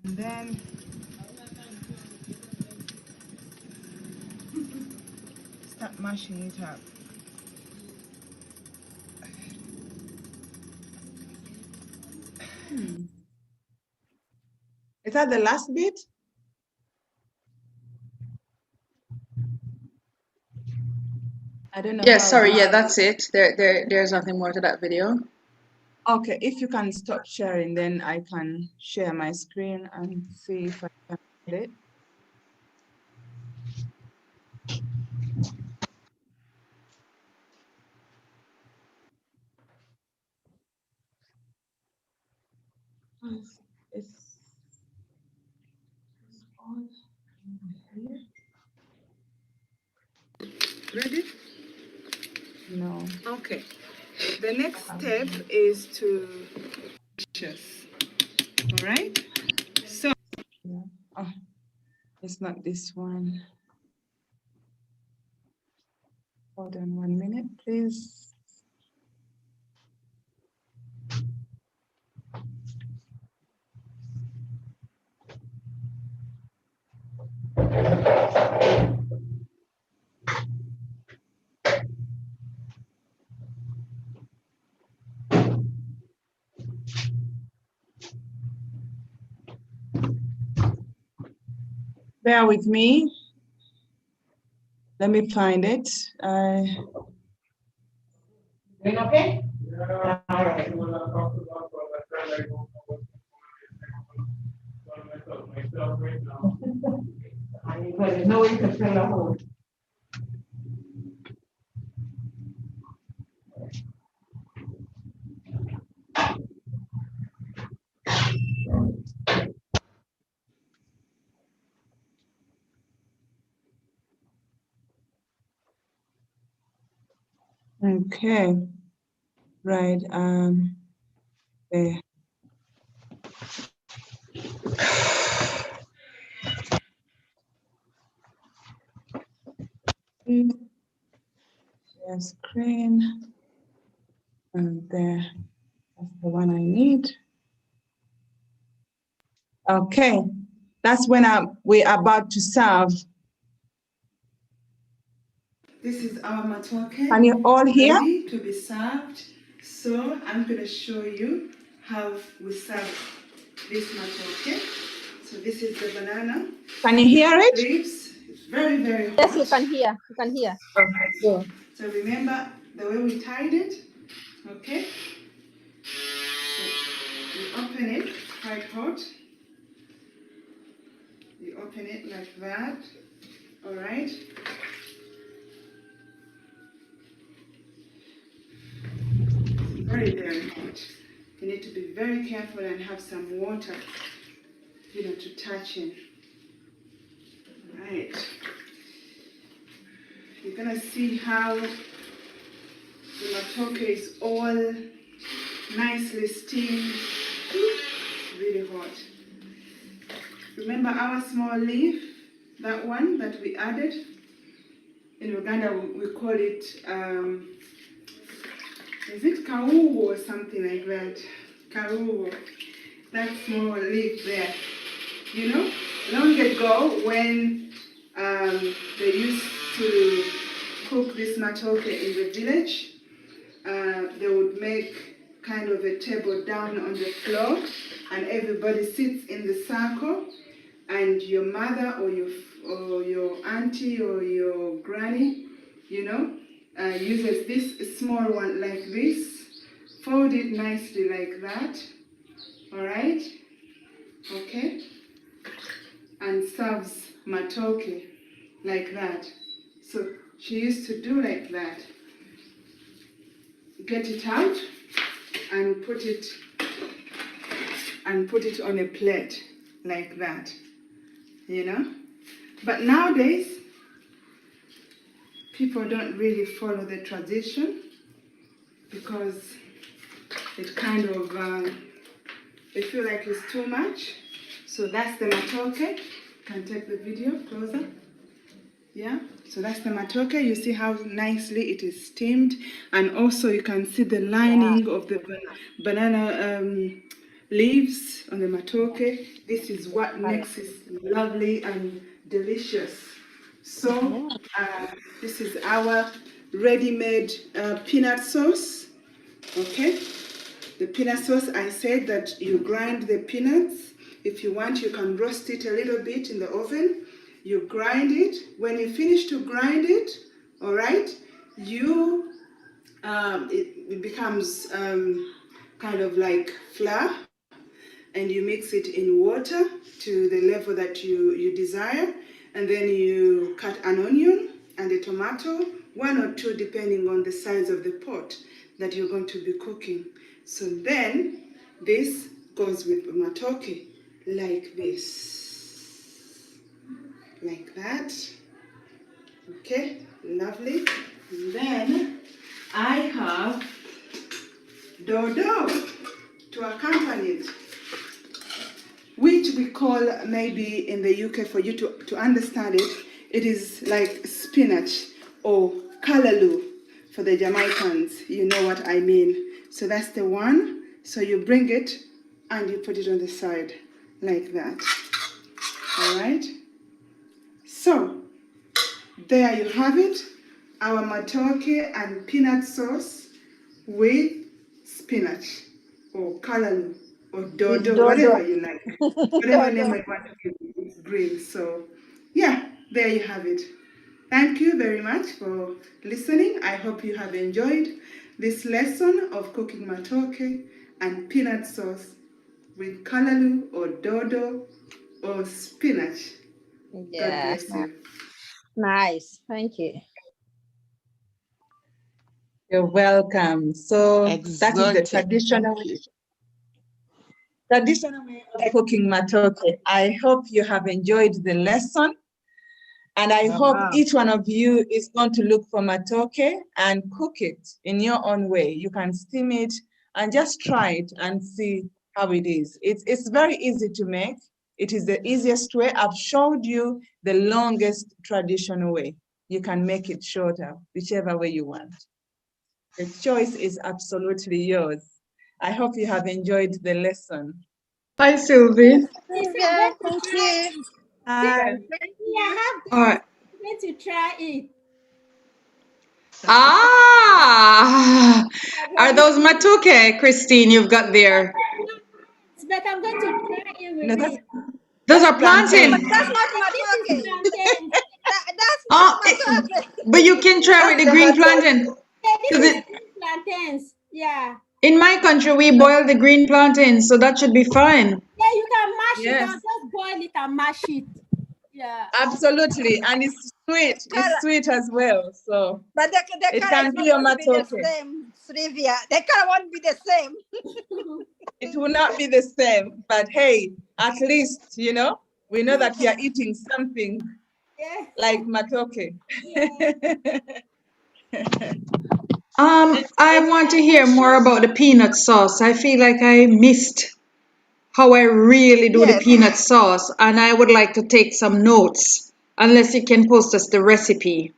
And then start mashing it up. Is that the last bit? I don't know. Yes, sorry, yeah, that's it. There's nothing more to that video. Okay, if you can stop sharing, then I can share my screen and see if I can get it. It's on here. Ready? No. Okay. The next step is to all right? So oh, it's not this one. Hold on 1 minute, please. Bear with me. Let me find it. Doing okay? Yeah. All right. No way to fill a hole. Okay, right, there. Share screen, and there, that's the one I need. Okay, that's when we're about to serve. This is our matoke. Can you all hear? Ready to be served. So I'm going to show you how we serve this matoke. So this is the banana. Can you hear it? Leaves. It's very, very hot. Yes, you can hear. You can hear. Okay, good. So remember the way we tied it. Okay. So you open it, quite hot. You open it like that. All right. Very, very hot. You need to be very careful and have some water, to touch in. All right. You're gonna see how the matoke is all nicely steamed. Really hot. Remember our small leaf, that one that we added? In Uganda we call it, is it kauwo or something like that? Kauwo, that small leaf there. Long ago when they used to cook this matoke in the village, they would make kind of a table down on the floor and everybody sits in the circle, and your mother or your auntie or your granny, uses this small one like this, fold it nicely like that, all right, okay, and serves matoke like that. So she used to do like that. Get it out and put it on a plate like that, But nowadays, people don't really follow the tradition because it kind of, they feel like it's too much. So that's the matoke. Can take the video closer. Yeah, so that's the matoke. You see how nicely it is steamed, and also you can see the lining of the banana leaves on the matoke. This is what makes it lovely and delicious. So this is our ready-made peanut sauce. Okay, the peanut sauce, I said that you grind the peanuts. If you want, you can roast it a little bit in the oven. You grind it. When you finish to grind it, all right, it becomes kind of like flour, and you mix it in water to the level that you desire, and then you cut an onion and a tomato, 1 or 2 depending on the size of the pot that you're going to be cooking. So then this goes with matoke like this. Like that. Okay, lovely. And then I have dodo to accompany it, which we call, maybe in the UK for you to understand it, it is like spinach or callaloo for the Jamaicans. You know what I mean. So that's the one. So you bring it and you put it on the side like that. All right. So, there you have it, our matoke and peanut sauce with spinach or callaloo or dodo, whatever you like, whatever name I want to give it, it's green. So, yeah, there you have it. Thank you very much for listening. I hope you have enjoyed this lesson of cooking matoke and peanut sauce with callaloo or dodo or spinach. Yeah. God bless you. Nice. Thank you. You're welcome. So that is the traditional way of cooking matoke. I hope you have enjoyed the lesson. And I hope each one of you is going to look for matoke and cook it in your own way. You can steam it and just try it and see how it is. It's very easy to make. It is the easiest way. I've showed you the longest traditional way. You can make it shorter, whichever way you want. The choice is absolutely yours. I hope you have enjoyed the lesson. Bye, Sylvie. Yeah, thank you. Yeah, I'm going to try it. Ah, are those matoke, Christine, you've got there? But I'm going to try it No, with it. Those are plantain. plantain. That's not This is matoke. plantain. That's Oh, not matoke. but you can try with That's the the green matoke. plantain. Yeah, this 'Cause is plantains. Yeah. in my country, we boil the green plantain, so that should be fine. Yeah, you can mash it. Yes, I'll just boil it and mash it. Yeah. absolutely. And it's sweet. It's Color, sweet as well. So but the it color can is be not your going to be the matoke. same, Sylvia. The color won't be the same. It will not be the same, but hey, at least, you know, we know that we are eating something Yeah. like matoke. I want to hear more about the peanut sauce. I feel like I missed how I really do the Yes. peanut sauce, and I would like to take some notes, unless you can post us the recipe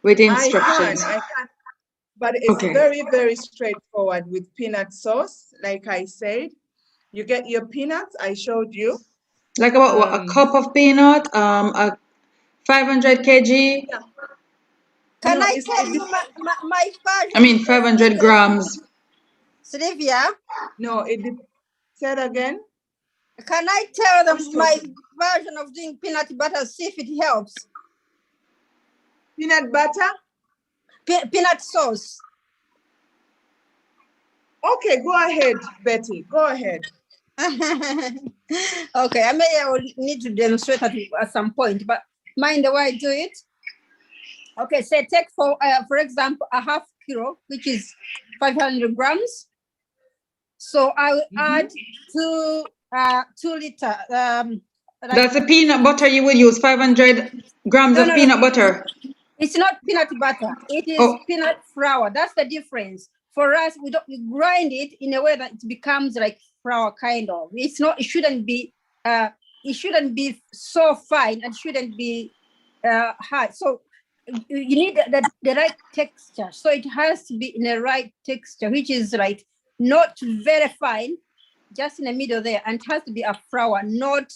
with instructions. I can, but it's Okay. very, very straightforward with peanut sauce. Like I said, you get your peanuts, I showed you. Like about what, a cup of peanut, a 500 kg, Yeah. Can No, I it's tell you my I version mean of the 500 grams. Sylvia? no, say it again. Can I tell them Who's my talking? version of doing peanut butter, see if it helps? Peanut butter? Peanut sauce. Okay, go ahead, Betty. Go ahead. Okay, I will need to demonstrate at some point, but mind the way I do it. Okay, say take for example, a half kilo, which is 500 grams. So I will add 2 liter. That's the peanut butter you would use, 500 grams of No. peanut butter. It's not peanut butter. It is peanut flour. That's the difference. For us, we grind it in a way that it becomes like flour, kind of. It's not. It shouldn't be. It shouldn't be so fine and shouldn't be hard. So you need the right texture. So it has to be in the right texture, which is like not very fine, just in the middle there, and it has to be a flour, not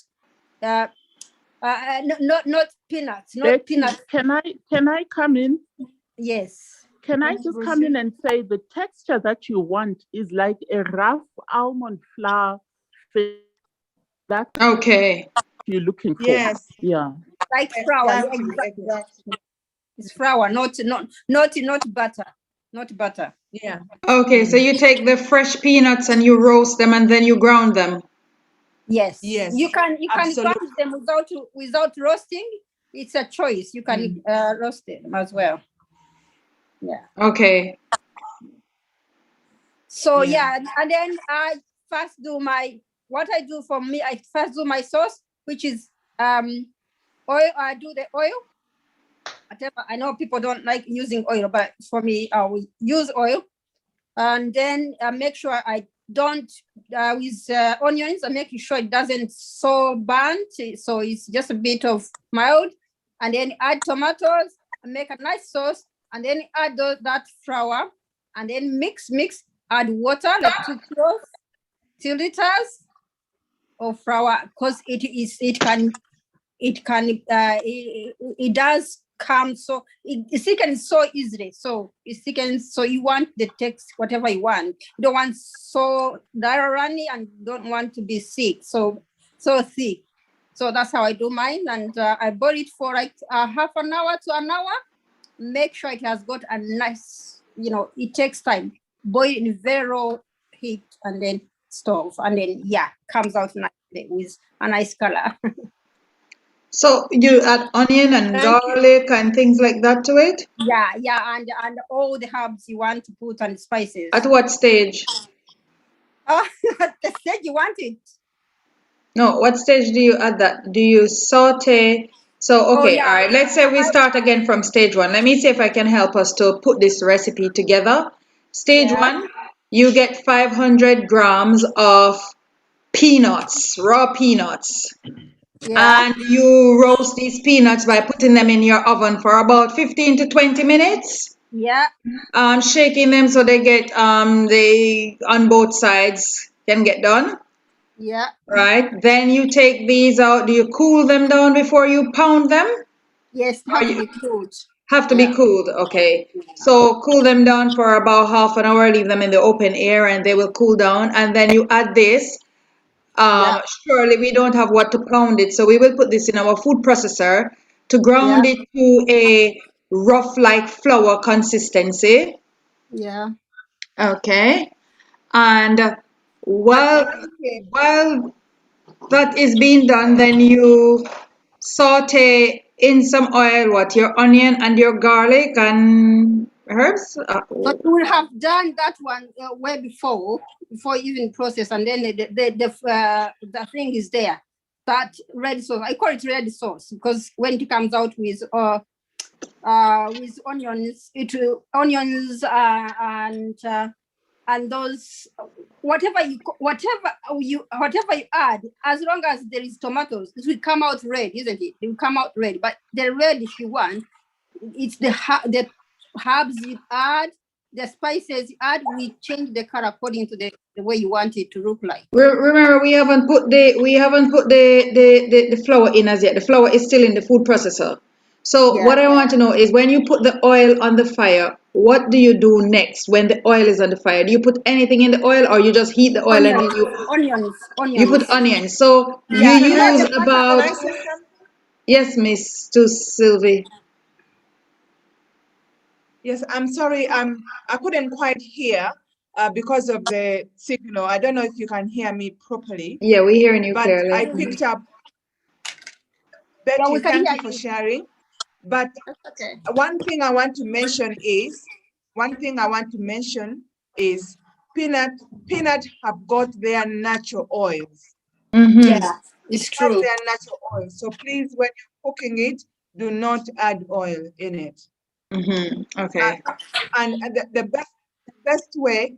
peanuts, not Betty, peanuts. can I come in? Yes. Can I just come in and say the texture that you want is like a rough almond flour? That's okay. You're looking for. Yes. Yeah. Like flour. Exactly. It's flour, not butter. Not butter. Yeah. Okay, so you take the fresh peanuts and you roast them and then you ground them. Yes. Yes. You can absolutely. ground them without roasting. It's a choice. You can roast them as well. Yeah. Okay. So yeah, and then I first do I first do my sauce, which is oil. I do the oil. Whatever. I know people don't like using oil, but for me, I will use oil. And then make sure I don't with onions. I'm making sure it doesn't so burnt, so it's just a bit of mild. And then add tomatoes and make a nice sauce. And then add that flour, and then mix. Add water like 2 liters of flour, because it does come so it thickens so easily. So it thickens, so you want the text whatever you want. You don't want so runny and don't want to be thick, so thick. So that's how I do mine, and I boil it for like half an hour to an hour. Make sure it has got a nice, it takes time. Boil in very low heat and then stove, and then comes out nicely with a nice color. So you add onion and garlic and things like that to it? Yeah, and all the herbs you want to put and spices. At what stage? At the stage you want it. No, what stage do you add that? Do you saute? So, okay, all right, let's say we start again from stage 1. Let me see if I can help us to put this recipe together. Stage 1, you get 500 grams of peanuts, raw peanuts. And you roast these peanuts by putting them in your oven for about 15 to 20 minutes. Yeah. Shaking them so they get they on both sides can get done. Yeah. Right. Then you take these out. Do you cool them down before you pound them? Yes, have to be cooled. Have to be cooled, okay. So cool them down for about half an hour, leave them in the open air and they will cool down. And then you add this. Surely we don't have what to pound it, so we will put this in our food processor to ground it to a rough like flour consistency. Yeah. Okay. And And while that is being done, then you saute in some oil what your onion and your garlic and herbs. But you will have done that one way before even process, and then the thing is there. That red sauce, I call it red sauce because when it comes out with onions, and those whatever you add, as long as there is tomatoes, it will come out red, isn't it? It will come out red. But the red, if you want, it's the herbs you add, the spices you add, we change the color according to the way you want it to look like. Remember, we haven't put the flour in as yet. The flour is still in the food processor. So what I want to know is when you put the oil on the fire, what do you do next when the oil is on the fire? Do you put anything in the oil or you just heat the oil and then you put onions? So you use about... Can I say something? Yes, Miss Sylvie. Yes, I'm sorry. I couldn't quite hear because of the signal. I don't know if you can hear me properly. Yeah, we're hearing you but clearly. I picked up. Betty, thank you for sharing. But one thing I want to mention is peanut have got their natural oils. Yeah, it's true. Their natural oils. So please, when you're cooking it, do not add oil in it. Okay. And the best way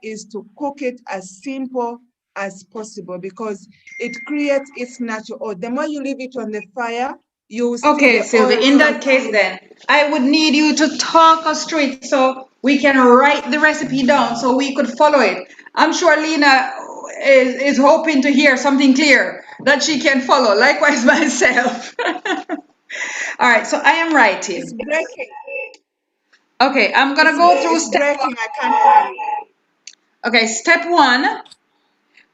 is to cook it as simple as possible because it creates its natural oil. The more you leave it on the fire, you will see Okay, the Sylvie, oil in that start case then, I would need you to talk us through it so we can write the recipe down so we could follow it. I'm sure Lena is hoping to hear something clear that she can follow, likewise myself. All right, so I am writing. It's breaking. Okay, I'm going to go through step breaking. I can't hear you. Okay, step 1,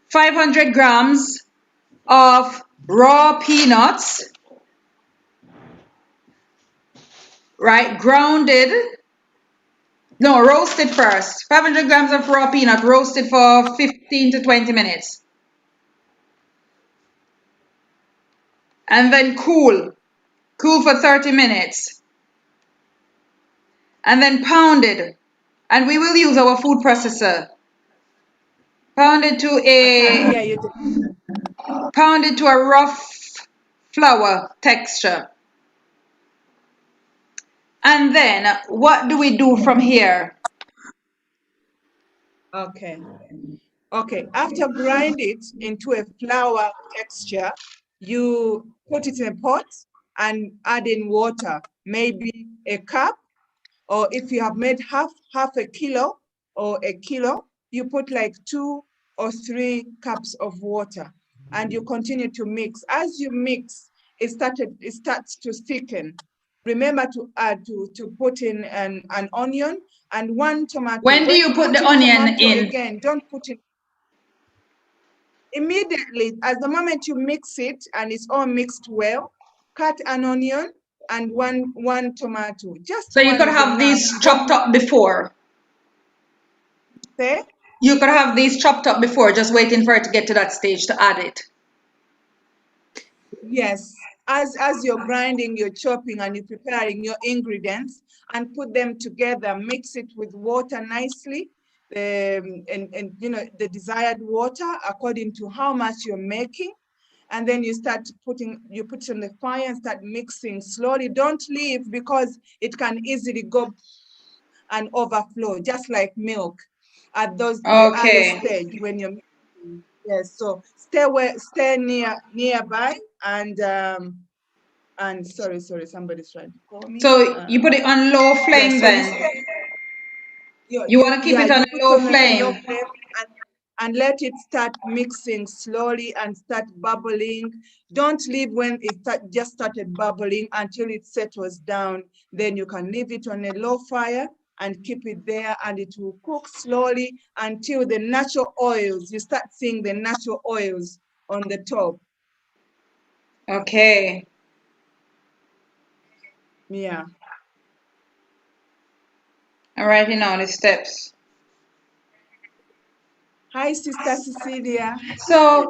500 grams of raw peanuts, right? Roasted first. 500 grams of raw peanut roasted for 15 to 20 minutes. And then cool for 30 minutes. And then pounded. And we will use our food processor. Pounded to a rough flour texture. And then what do we do from here? Okay. After grind it into a flour texture, you put it in a pot and add in water, maybe a cup, or if you have made half a kilo or a kilo, you put like 2 or 3 cups of water, and you continue to mix. As you mix, it starts to thicken. Remember to add to put in an onion and 1 tomato. When do you put the onion in? Again, don't put it immediately. At the moment you mix it and it's all mixed well, cut an onion and one tomato. Just so you could have these chopped up before. Say? You could have these chopped up before, just waiting for it to get to that stage to add it. Yes. As you're grinding, you're chopping and you're preparing your ingredients and put them together, mix it with water nicely, and the desired water according to how much you're making. And then you put it on the fire and start mixing slowly. Don't leave because it can easily go and overflow, just like milk at the early stage when you're mixing. Yes, so stay nearby and sorry, somebody's trying to call me. So you put it on low flame then? You want to keep it on a low flame? and let it start mixing slowly and start bubbling. Don't leave when it just started bubbling until it settles down. Then you can leave it on a low fire and keep it there, and it will cook slowly until the natural oils, you start seeing the natural oils on the top. Okay. Yeah. I'm writing down the steps. Hi, Sister Cecilia. So,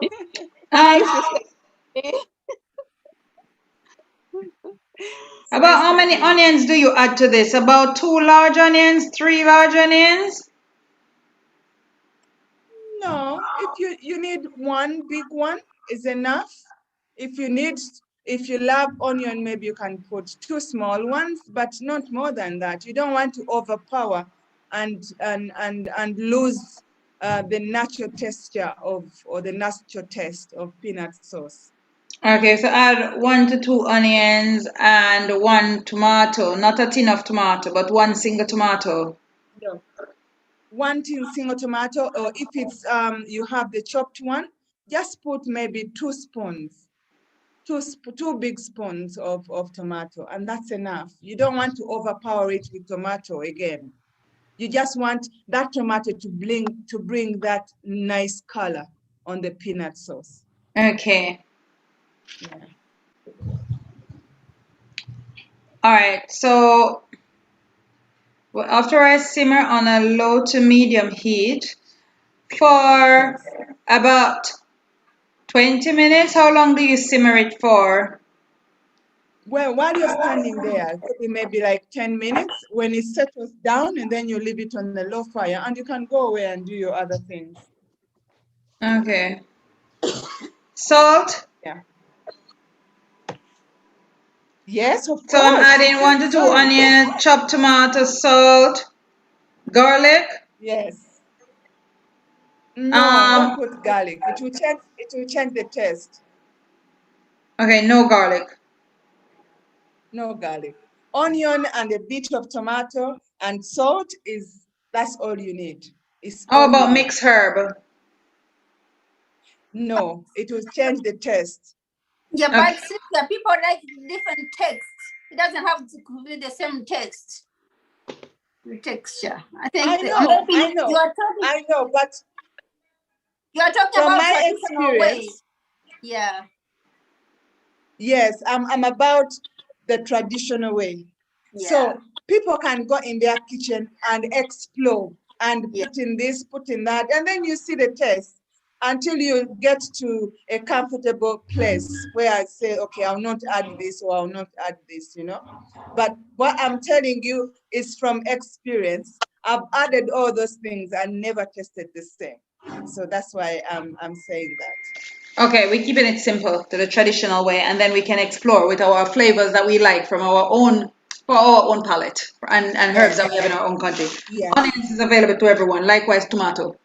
about how many onions do you add to this? About 2 large onions, 3 large onions? No, if you need one big one is enough. If you love onion, maybe you can put 2 small ones, but not more than that. You don't want to overpower and lose the natural texture or the natural taste of peanut sauce. Okay, so add 1 to 2 onions and 1 tomato, not a tin of tomato, but 1 single tomato. No. 1 single tomato, or if it's you have the chopped one, just put maybe 2 spoons. Two big spoons of tomato, and that's enough. You don't want to overpower it with tomato again. You just want that tomato to bring that nice color on the peanut sauce. Okay. Yeah. All right, so after I simmer on a low to medium heat for about 20 minutes, how long do you simmer it for? Well, while you're standing there, it could be maybe like 10 minutes. When it settles down, and then you leave it on the low fire, and you can go away and do your other things. Okay. Salt? Yeah. Yes, of course. So I'm adding 1 to 2 onions, chopped tomato, salt, garlic. Yes. No, don't put garlic. It will change the taste. Okay, no garlic. No garlic. Onion and a bit of tomato and salt that's all you need. How about mixed herb? No, it will change the taste. Yeah, but sister, people like different texts. It doesn't have to be the same text. The texture. I think I know, but you are talking from about my traditional way. experience, Yeah. yes, I'm about the traditional way. Yeah. So people can go in their kitchen and explore and put in this, put in that, and then you see the taste until you get to a comfortable place where I say, okay, I'll not add this or I'll not add this, But what I'm telling you is from experience. I've added all those things and never tasted the same. So that's why I'm saying that. Okay, we're keeping it simple to the traditional way, and then we can explore with our flavors that we like from our own palate and herbs that we have in our own country. Yeah. Onions is available to everyone. Likewise, tomato.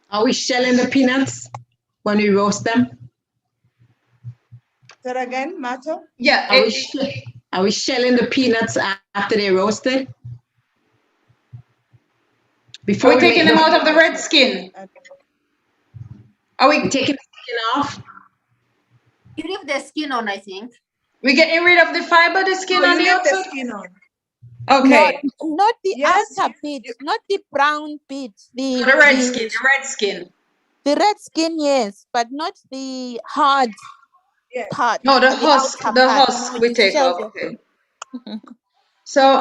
Are we shelling the peanuts when we roast them? Say that again, Mato? Yeah. Are we shelling the peanuts after they're roasted? Are we taking them out of the red skin? Are we taking the skin off? You leave the skin on, I think. We getting rid of the fiber, the skin on the outside? The skin on. Okay. No, not the outer bit, not the brown bit. The red skin, the red skin. The red skin, yes, but not the hard part. No, the husk, outer the part. husk No, we you take shell off. them. Okay. So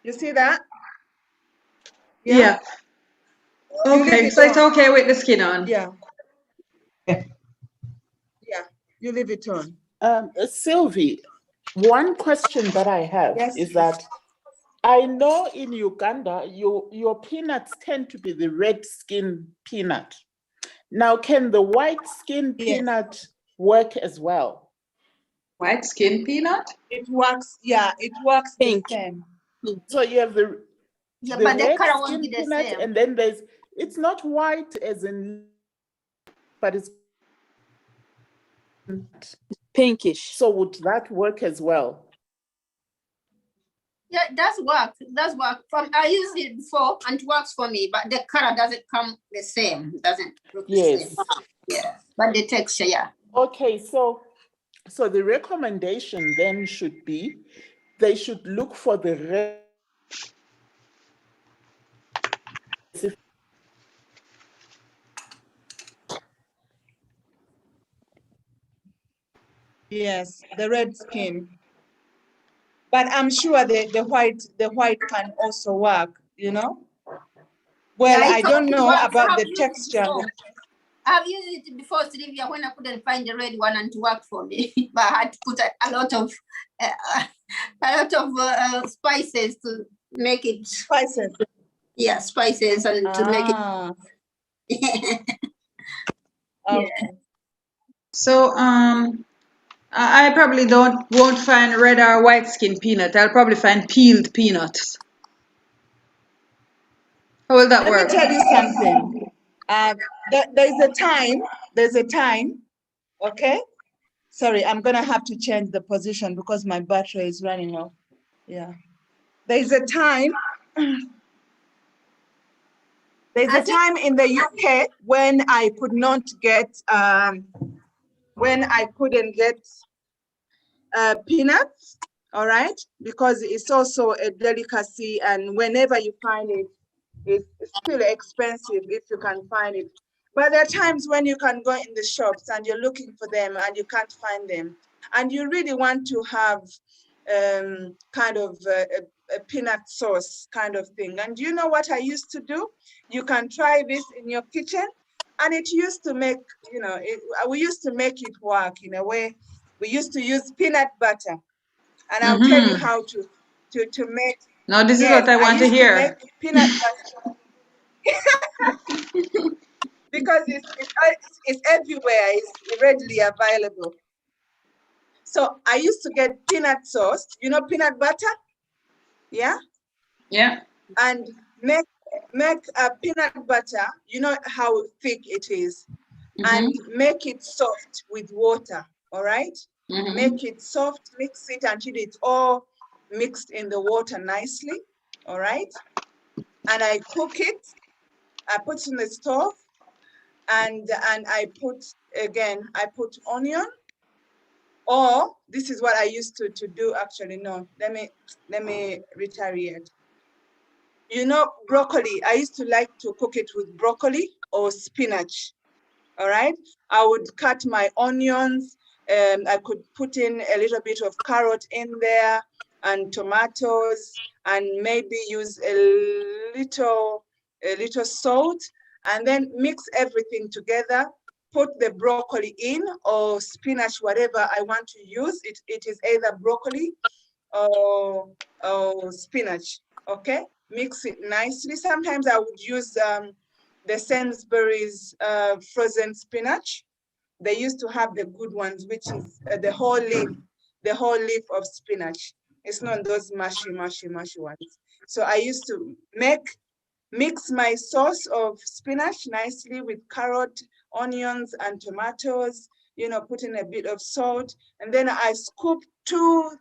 you see that? Yeah. Okay, so it's okay with the skin on. Yeah. Yeah, you leave it on. Sylvie, one question that I have is that I know in Uganda, your peanuts tend to be the red skin peanut. Now, can the white skin peanut work as well? White skin peanut? It works, it works the same. So you have the but the red color won't skin be the peanut, same. and then it's not white as in, but it's pinkish. So would that work as well? That does work. Does work. I used it before and it works for me, but the color doesn't come the same. Doesn't look the same. Yeah, but the texture, yeah. Okay, so the recommendation then should be they should look for the Yes, the red skin. But I'm sure the white can also work, you know? Well, Yeah, I don't know about the texture. I've used it before, Sylvia, when I couldn't find the red one and to work for me. But I had to put a lot of spices to make it. Spices. Yeah, spices and to make it. Okay. So I probably won't find red or white skin peanut. I'll probably find peeled peanuts. How will that work? Let me tell you something. There's a time, okay? Sorry, I'm gonna have to change the position because my battery is running off. Yeah. There's a time in the UK when I could not get peanuts, all right? Because it's also a delicacy, and whenever you find it, it's still expensive if you can find it. But there are times when you can go in the shops and you're looking for them and you can't find them. And you really want to have kind of a peanut sauce kind of thing. And you know what I used to do? You can try this in your kitchen. And it used to make, you know, we used to make it work in a way. We used to use peanut butter. And I'll tell you how to make. Now this is what I want to hear. Make peanut butter. Because it's everywhere, it's readily available. So I used to get peanut sauce, you know, peanut butter, yeah? Yeah. And make a peanut butter, you know how thick it is, and make it soft with water, all right? Make it soft, mix it until it's all mixed in the water nicely, all right? And I cook it, I put it in the stove, and I put onion, or this is what I used to do actually. No, let me retaliate. You know, broccoli, I used to like to cook it with broccoli or spinach, all right? I would cut my onions, I could put in a little bit of carrot in there and tomatoes, and maybe use a little salt, and then mix everything together, put the broccoli in or spinach, whatever I want to use. It is either broccoli or spinach, okay? Mix it nicely. Sometimes I would use the Sainsbury's frozen spinach. They used to have the good ones, which is the whole leaf of spinach. It's not those mushy ones. So I used to mix my sauce of spinach nicely with carrot, onions, and tomatoes, you know, put in a bit of salt. And then I scoop 2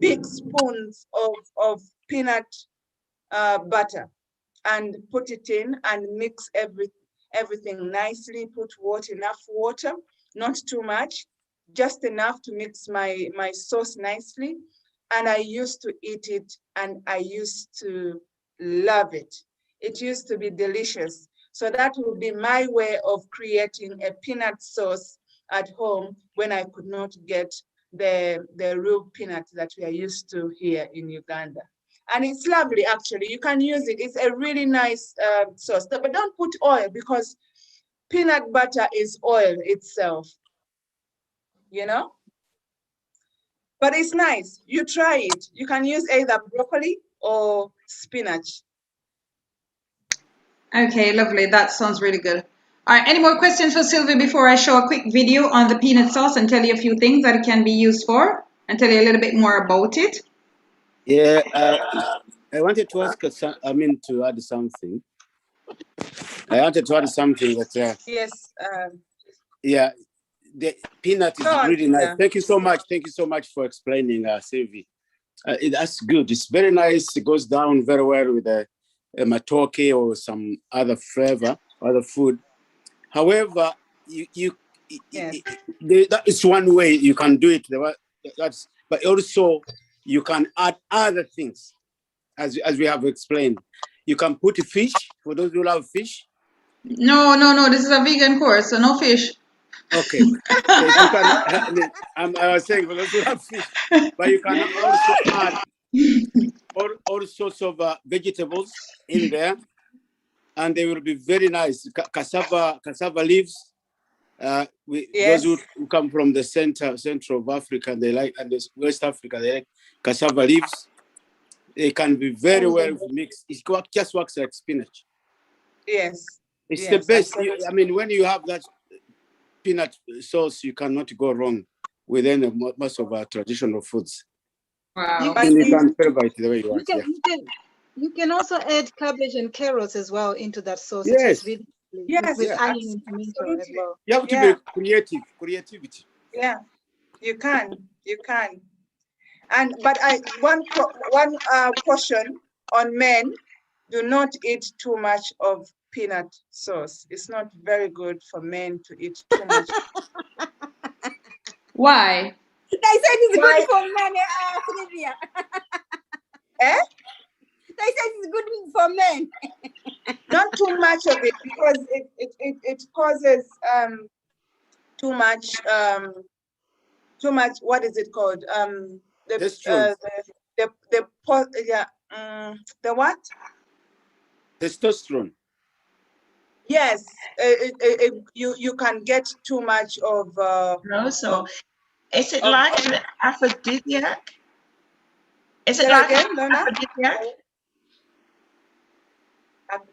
big spoons of peanut butter and put it in and mix everything nicely. Put enough water, not too much, just enough to mix my sauce nicely. And I used to eat it, and I used to love it. It used to be delicious. So that would be my way of creating a peanut sauce at home when I could not get the real peanut that we are used to here in Uganda. And it's lovely, actually. You can use it. It's a really nice sauce. But don't put oil, because peanut butter is oil itself, you know? But it's nice. You try it. You can use either broccoli or spinach. Okay, lovely. That sounds really good. All right, any more questions for Sylvie before I show a quick video on the peanut sauce and tell you a few things that it can be used for and tell you a little bit more about it? Yeah, I wanted to ask, to add something. Yes. Yeah, the peanut is really nice. Thank you so much. Thank you so much for explaining, Sylvie. That's good. It's very nice. It goes down very well with a matoke or some other flavor, other food. However, that is one way you can do it. But also you can add other things, as we have explained. You can put fish for those who love fish. No. This is a vegan course, so no fish. Okay. So if you can, I was saying for those who love fish, but you can also add all sorts of vegetables in there, and they will be very nice. Cassava leaves. Those who come from the center of Africa, they like, and West Africa, they like cassava leaves. They can be very well mixed. It just works like spinach. Yes. It's the best. I mean, when you have that peanut sauce, you cannot go wrong with any most of our traditional foods. Wow. And you can flavor it the way you want. You can also add cabbage and carrots as well into that sauce. Yes. With onion and tomato as well. You have to be creativity. Yeah, you can. And but one caution on men: do not eat too much of peanut sauce. It's not very good for men to eat too much. Why? They said it's good for men, Sylvia. They said it's good for men. Not too much of it, because it causes too much. What is it called? The what? Testosterone. Yes, you can get too much of. So, is it like an aphrodisiac? Is it Say like again, an Lorna? aphrodisiac?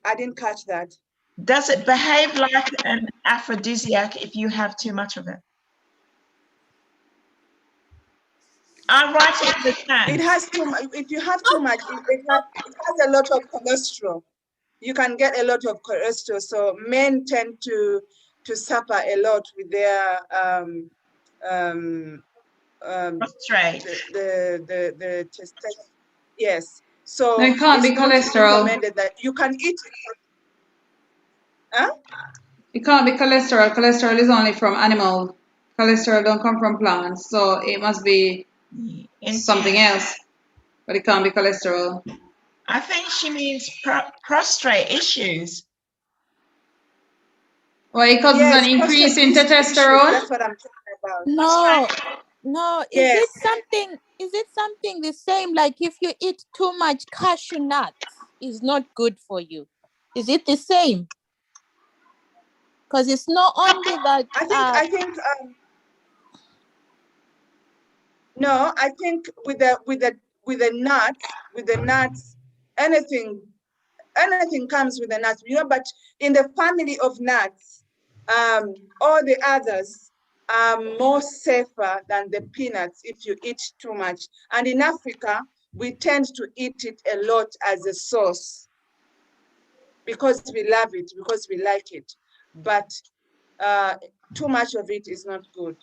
I didn't catch that. Does it behave like an aphrodisiac if you have too much of it? I'll write it in the chat. It has too much. If you have too much, it has a lot of cholesterol. You can get a lot of cholesterol. So men tend to suffer a lot with their prostrate. The testosterone. Yes. So it can't be cholesterol. Recommended that you can eat. Huh? It can't be cholesterol. Cholesterol is only from animals. Cholesterol don't come from plants, so it must be something else. But it can't be cholesterol. I think she means prostrate issues. Well, it causes an increase in testosterone. That's what I'm talking about. No. Yes. Is it something the same? Like if you eat too much cashew nuts, is not good for you. Is it the same? Because it's not only that. I think. No, I think with the nuts, anything comes with the nuts, but in the family of nuts, all the others are more safer than the peanuts if you eat too much. And in Africa, we tend to eat it a lot as a sauce because we love it, because we like it. But too much of it is not good.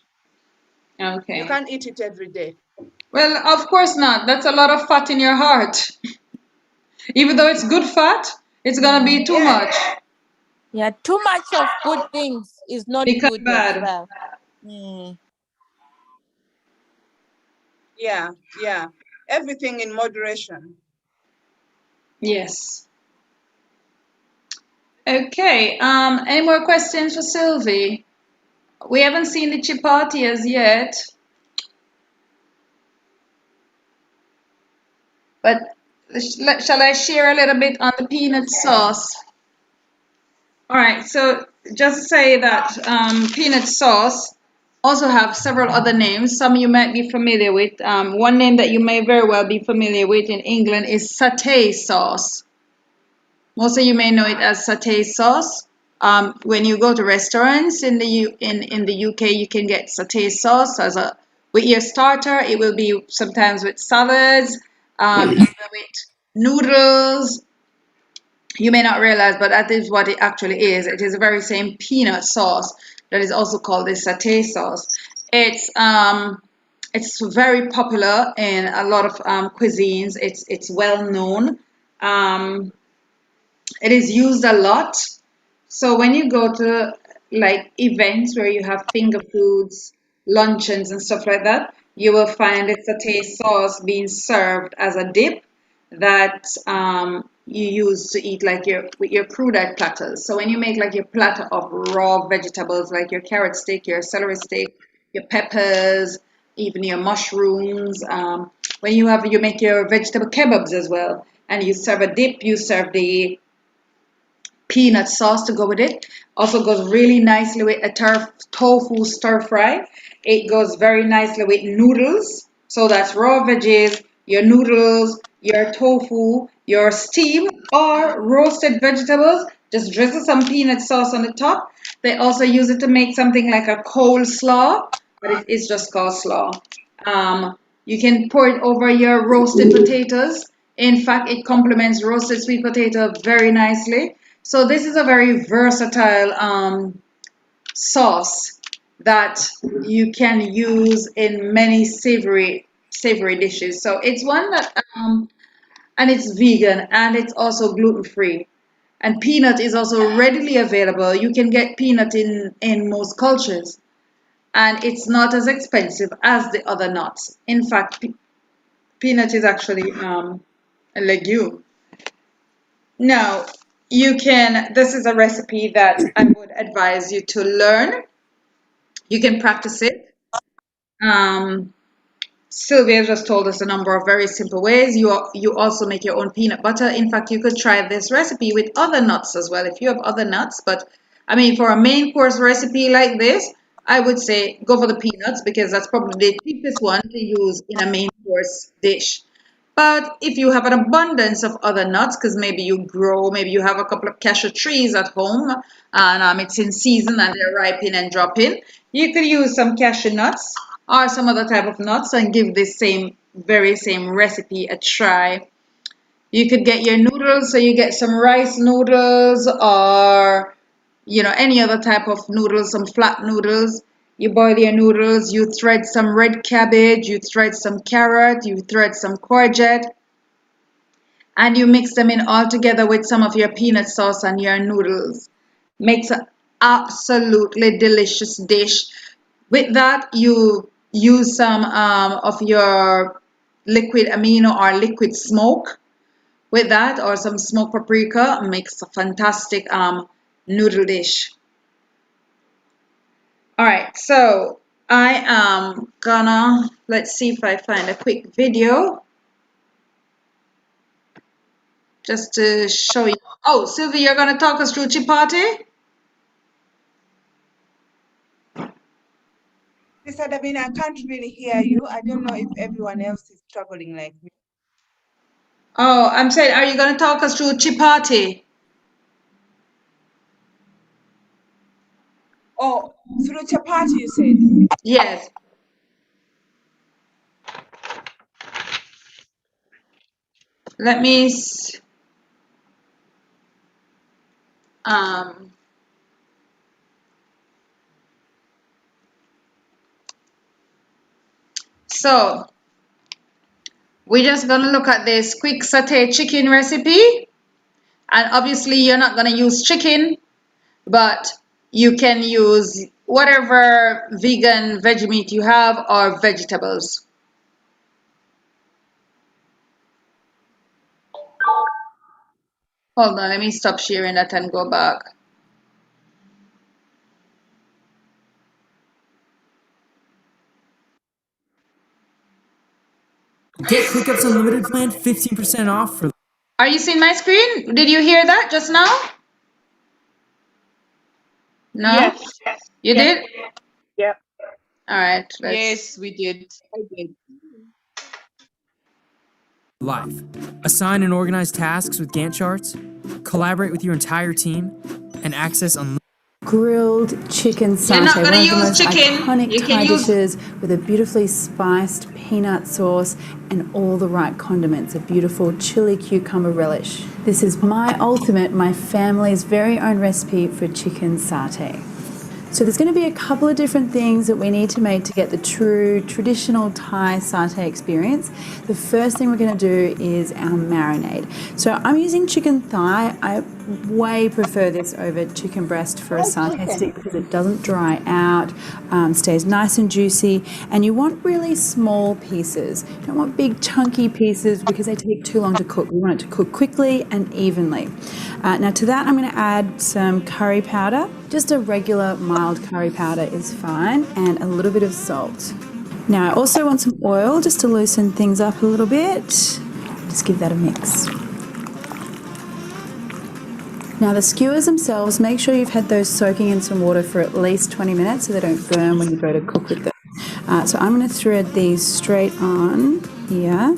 Okay. You can't eat it every day. Well, of course not. That's a lot of fat in your heart. Even though it's good fat, it's gonna be too much. Yeah, too much of good things is not good bad. as well. Yeah. Everything in moderation. Yes. Okay. Any more questions for Sylvie? We haven't seen the chapati as yet. But shall I share a little bit on the peanut sauce? All right, so just say that peanut sauce also have several other names. Some you might be familiar with. One name that you may very well be familiar with in England is satay sauce. Most of you may know it as satay sauce. When you go to restaurants in the UK, you can get satay sauce with your starter. It will be sometimes with salads, even with noodles. You may not realize, but that is what it actually is. It is the very same peanut sauce that is also called the satay sauce. It's It's very popular in a lot of cuisines. It's well known. It is used a lot. So when you go to like events where you have finger foods, luncheons and stuff like that, you will find a satay sauce being served as a dip that you use to eat like with your crudite platters. So when you make like your platter of raw vegetables like your carrot stick, your celery stick, your peppers, even your mushrooms, when you make your vegetable kebabs as well, and you serve a dip, you serve the peanut sauce to go with it. Also goes really nicely with a tofu stir fry. It goes very nicely with noodles. So that's raw veggies, your noodles, your tofu, your steamed or roasted vegetables. Just drizzle some peanut sauce on the top. They also use it to make something like a coleslaw, but it is just called slaw. You can pour it over your roasted potatoes. In fact, it complements roasted sweet potato very nicely. So this is a very versatile sauce that you can use in many savory dishes. So it's one that and it's vegan and it's also gluten free. And peanut is also readily available. You can get peanut in most cultures, and it's not as expensive as the other nuts. In fact, peanut is actually a legume. Now, this is a recipe that I would advise you to learn. You can practice it. Sylvia just told us a number of very simple ways. You also make your own peanut butter. In fact, you could try this recipe with other nuts as well if you have other nuts. But I mean, for a main course recipe like this, I would say go for the peanuts because that's probably the cheapest one to use in a main course dish. But if you have an abundance of other nuts, because maybe you have a couple of cashew trees at home and it's in season and they're ripening and dropping, you could use some cashew nuts or some other type of nuts and give this very same recipe a try. You could get your noodles, so you get some rice noodles or any other type of noodles, some flat noodles. You boil your noodles, you thread some red cabbage, you thread some carrot, you thread some courgette, and you mix them in all together with some of your peanut sauce and your noodles. Makes an absolutely delicious dish. With that, you use some of your liquid amino or liquid smoke with that, or some smoked paprika. Makes a fantastic noodle dish. All right, so I am gonna, let's see if I find a quick video just to show you. Oh, Sylvia, you're gonna talk us through chapati? Sister Davina, I can't really hear you. I don't know if everyone else is struggling like me. Oh, I'm saying, are you gonna talk us through chapati? Oh, through chapati, you said? Yes. Let me. So we're just gonna look at this quick satay chicken recipe, and obviously you're not gonna use chicken, but you can use whatever vegan veggie meat you have or vegetables. Hold on, let me stop sharing that and go back. Get ClickUp's unlimited plan 15% off for. Are you seeing my screen? Did you hear that just now? No? Yes. You Yes. did? Yep. All right. Yes, we did. I did. Life. Assign and organize tasks with Gantt charts, collaborate with your entire team, and access unlimited. Grilled chicken You're not satay, gonna one of the use most chicken. iconic You can Thai use- dishes with a beautifully spiced peanut sauce and all the right condiments, a beautiful chili cucumber relish. This is my family's very own recipe for chicken satay. So there's going to be a couple of different things that we need to make to get the true traditional Thai satay experience. The first thing we're going to do is our marinade. So I'm using chicken thigh. I way prefer this over chicken breast for a satay stick because it doesn't dry out, stays nice and juicy, and you want really small pieces. You don't want big chunky pieces because they take too long to cook. We want it to cook quickly and evenly. Now to that I'm going to add some curry powder. Just a regular mild curry powder is fine, and a little bit of salt. Now I also want some oil just to loosen things up a little bit. Just give that a mix. Now the skewers themselves, make sure you've had those soaking in some water for at least 20 minutes so they don't burn when you go to cook with them. So I'm going to thread these straight on here.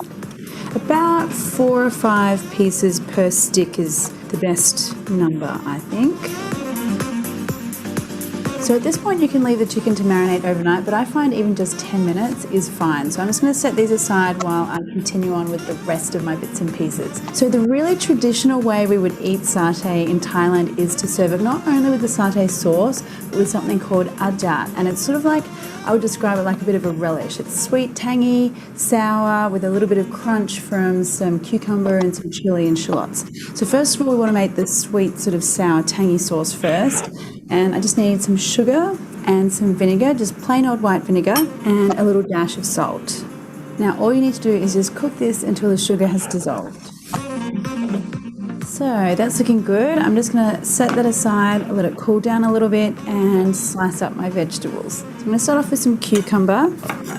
About 4 or 5 pieces per stick is the best number, I think. So at this point you can leave the chicken to marinate overnight, but I find even just 10 minutes is fine. So I'm just going to set these aside while I continue on with the rest of my bits and pieces. So the really traditional way we would eat satay in Thailand is to serve it not only with the satay sauce, but with something called ajat. And it's sort of like, I would describe it like a bit of a relish. It's sweet, tangy, sour, with a little bit of crunch from some cucumber and some chili and shallots. So first of all, we want to make the sweet sort of sour, tangy sauce first. And I just need some sugar and some vinegar, just plain old white vinegar, and a little dash of salt. Now all you need to do is just cook this until the sugar has dissolved. So that's looking good. I'm just going to set that aside, let it cool down a little bit, and slice up my vegetables. So I'm going to start off with some cucumber,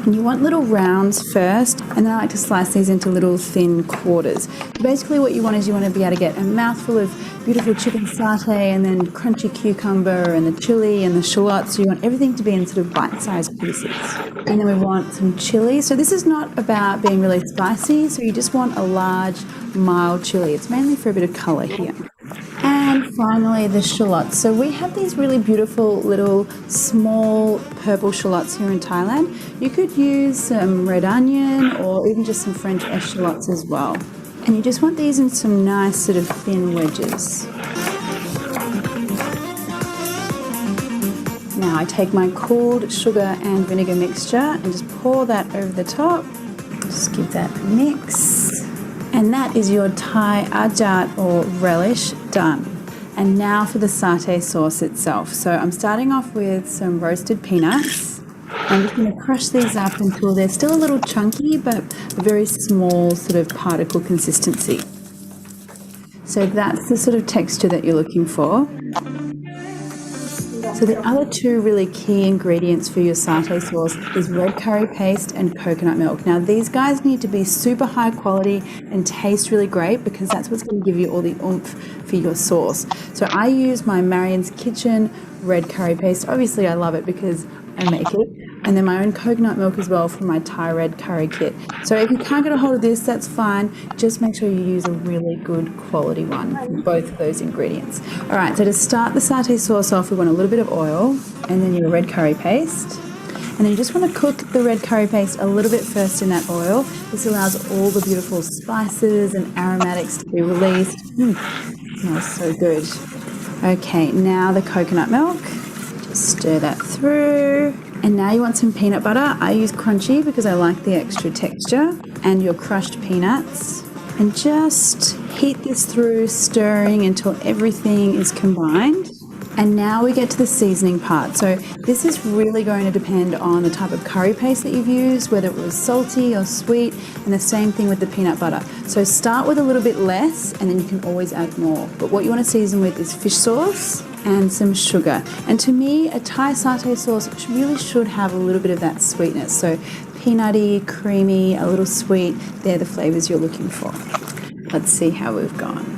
and you want little rounds first, and then I like to slice these into little thin quarters. Basically what you want is you want to be able to get a mouthful of beautiful chicken satay and then crunchy cucumber and the chili and the shallots. So you want everything to be in sort of bite-sized pieces. And then we want some chili. So this is not about being really spicy, so you just want a large, mild chili. It's mainly for a bit of colour here. And finally the shallots. So we have these really beautiful little small purple shallots here in Thailand. You could use some red onion or even just some French eschalots as well. And you just want these in some nice sort of thin wedges. Now I take my cooled sugar and vinegar mixture and just pour that over the top. Just give that a mix. And that is your Thai ajat or relish done. And now for the satay sauce itself. So I'm starting off with some roasted peanuts. I'm just going to crush these up until they're still a little chunky, but a very small sort of particle consistency. So that's the sort of texture that you're looking for. So the other two really key ingredients for your satay sauce is red curry paste and coconut milk. Now these guys need to be super high quality and taste really great because that's what's going to give you all the oomph for your sauce. So I use my Marian's Kitchen red curry paste. Obviously I love it because I make it. And then my own coconut milk as well from my Thai red curry kit. So if you can't get a hold of this, that's fine. Just make sure you use a really good quality one for both of those ingredients. All right, so to start the satay sauce off, we want a little bit of oil and then your red curry paste. And then you just want to cook the red curry paste a little bit first in that oil. This allows all the beautiful spices and aromatics to be released. Smells so good. Okay, now the coconut milk. Just stir that through. And now you want some peanut butter. I use crunchy because I like the extra texture. And your crushed peanuts. And just heat this through, stirring until everything is combined. And now we get to the seasoning part. So this is really going to depend on the type of curry paste that you've used, whether it was salty or sweet, and the same thing with the peanut butter. So start with a little bit less and then you can always add more. But what you want to season with is fish sauce and some sugar. And to me, a Thai satay sauce really should have a little bit of that sweetness. So peanutty, creamy, a little sweet, they're the flavors you're looking for. Let's see how we've gone.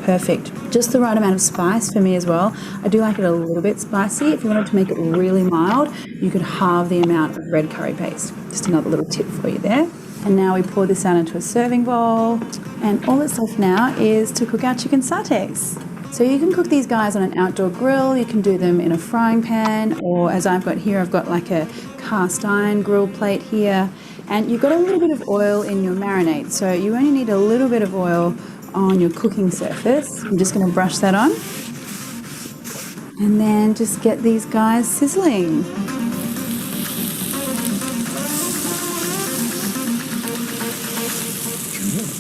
Perfect. Just the right amount of spice for me as well. I do like it a little bit spicy. If you wanted to make it really mild, you could halve the amount of red curry paste. Just another little tip for you there. And now we pour this out into a serving bowl. And all that's left now is to cook our chicken satays. So you can cook these guys on an outdoor grill. You can do them in a frying pan, or as I've got here, I've got like a cast iron grill plate here. And you've got a little bit of oil in your marinade. So you only need a little bit of oil on your cooking surface. I'm just going to brush that on. And then just get these guys sizzling.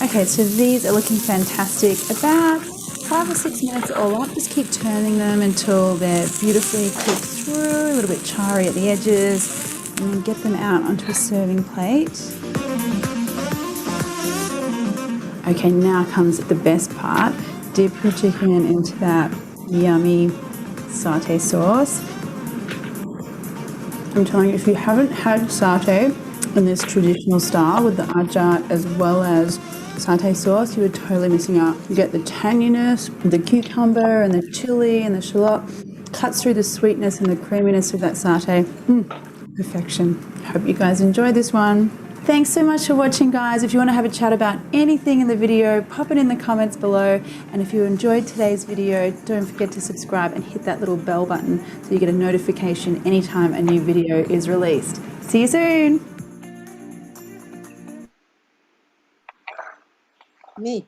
Okay, so these are looking fantastic. About 5 or 6 minutes all up. Just keep turning them until they're beautifully cooked through, a little bit charry at the edges, and then get them out onto a serving plate. Okay, now comes the best part. Dip your chicken into that yummy satay sauce. I'm telling you, if you haven't had satay in this traditional style with the ajat as well as satay sauce, you are totally missing out. You get the tanginess, the cucumber and the chili and the shallot cuts through the sweetness and the creaminess of that satay. Perfection. Hope you guys enjoyed this one. Thanks so much for watching, guys. If you want to have a chat about anything in the video, pop it in the comments below. And if you enjoyed today's video, don't forget to subscribe and hit that little bell button so you get a notification anytime a new video is released. See you soon. Meat.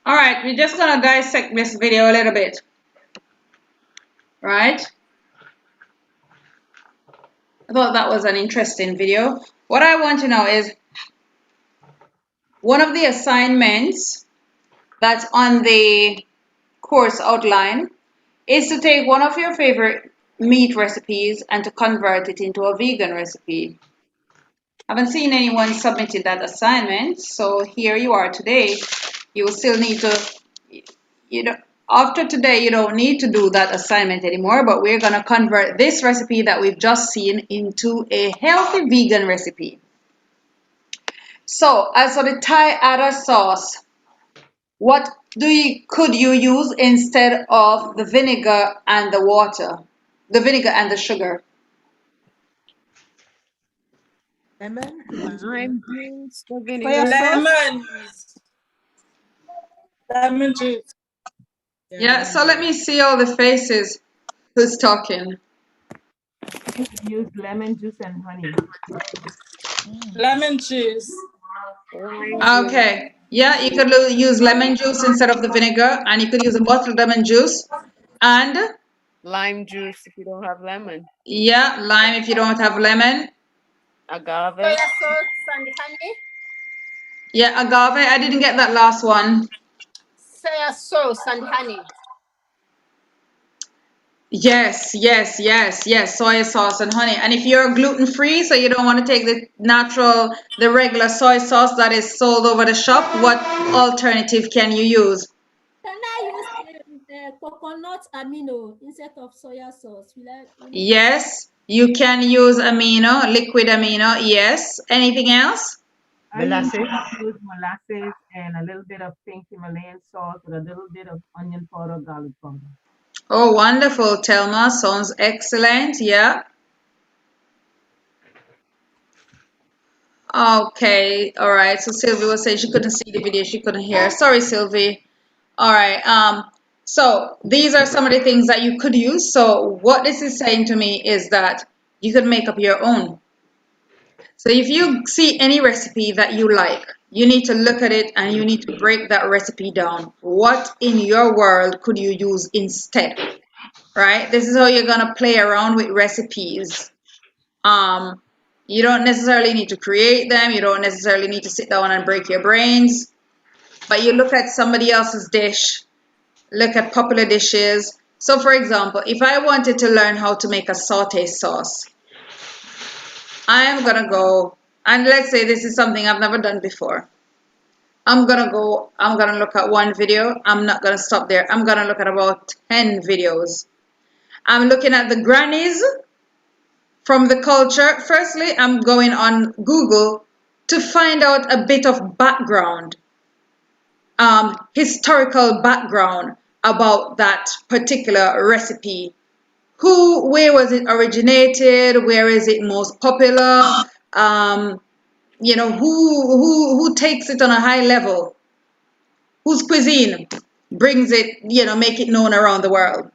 All right, we're just gonna dissect this video a little bit, right? I thought that was an interesting video. What I want to know is one of the assignments that's on the course outline is to take one of your favorite meat recipes and to convert it into a vegan recipe. I haven't seen anyone submitted that assignment, so here you are today. You will still need to, after today, you don't need to do that assignment anymore, but we're going to convert this recipe that we've just seen into a healthy vegan recipe. So, as for the Thai Adda sauce, what could you use instead of the vinegar and the water? The vinegar and the sugar? Lemon, lime juice, the Soya sauce. Lemon juice. Yeah, so let me see all the faces. Who's talking? Use lemon juice and honey. Lemon juice. Okay. Yeah, you could use lemon juice instead of the vinegar, and you could use a bottled lemon juice and Lime juice if you don't have lemon. yeah, lime if you don't have lemon. Agave. Soya sauce and honey. Yeah, agave. I didn't get that last one. Soya sauce and honey. Yes, yes, yes, yes. Soy sauce and honey. And if you're gluten-free, so you don't want to take the regular soy sauce that is sold over the shop, what alternative can you use? Can I use coconut amino instead of soya sauce? Yes, you can use amino, liquid amino. Yes. Anything else? Molasses. Use molasses and a little bit of pink Himalayan salt with a little bit of onion powder, garlic powder. Oh, wonderful, Telma. Sounds excellent. Yeah. Okay. All right. So Sylvie was saying she couldn't see the video. She couldn't hear. Sorry, Sylvie. All right. So these are some of the things that you could use. So what this is saying to me is that you could make up your own. So if you see any recipe that you like, you need to look at it and you need to break that recipe down. What in your world could you use instead? Right? This is how you're going to play around with recipes. You don't necessarily need to create them. You don't necessarily need to sit down and break your brains. But you look at somebody else's dish, look at popular dishes. So for example, if I wanted to learn how to make a sauté sauce, I am going to go, and let's say this is something I've never done before. I'm going to look at one video. I'm not going to stop there. I'm going to look at about 10 videos. I'm looking at the grannies from the culture. Firstly, I'm going on Google to find out a bit of background, historical background about that particular recipe. Where was it originated? Where is it most popular? Who takes it on a high level? Whose cuisine brings it, make it known around the world?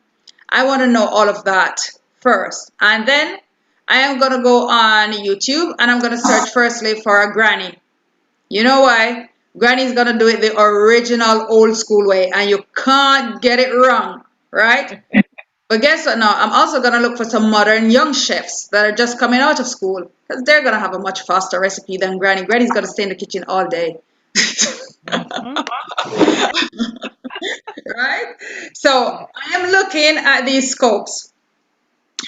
I want to know all of that first. And then I am going to go on YouTube and I'm going to search firstly for a granny. You know why? Granny's gonna do it the original old school way, and you can't get it wrong, right? But guess what now? I'm also gonna look for some modern young chefs that are just coming out of school, because they're gonna have a much faster recipe than Granny. Granny's gonna stay in the kitchen all day. Right? So I am looking at these scopes.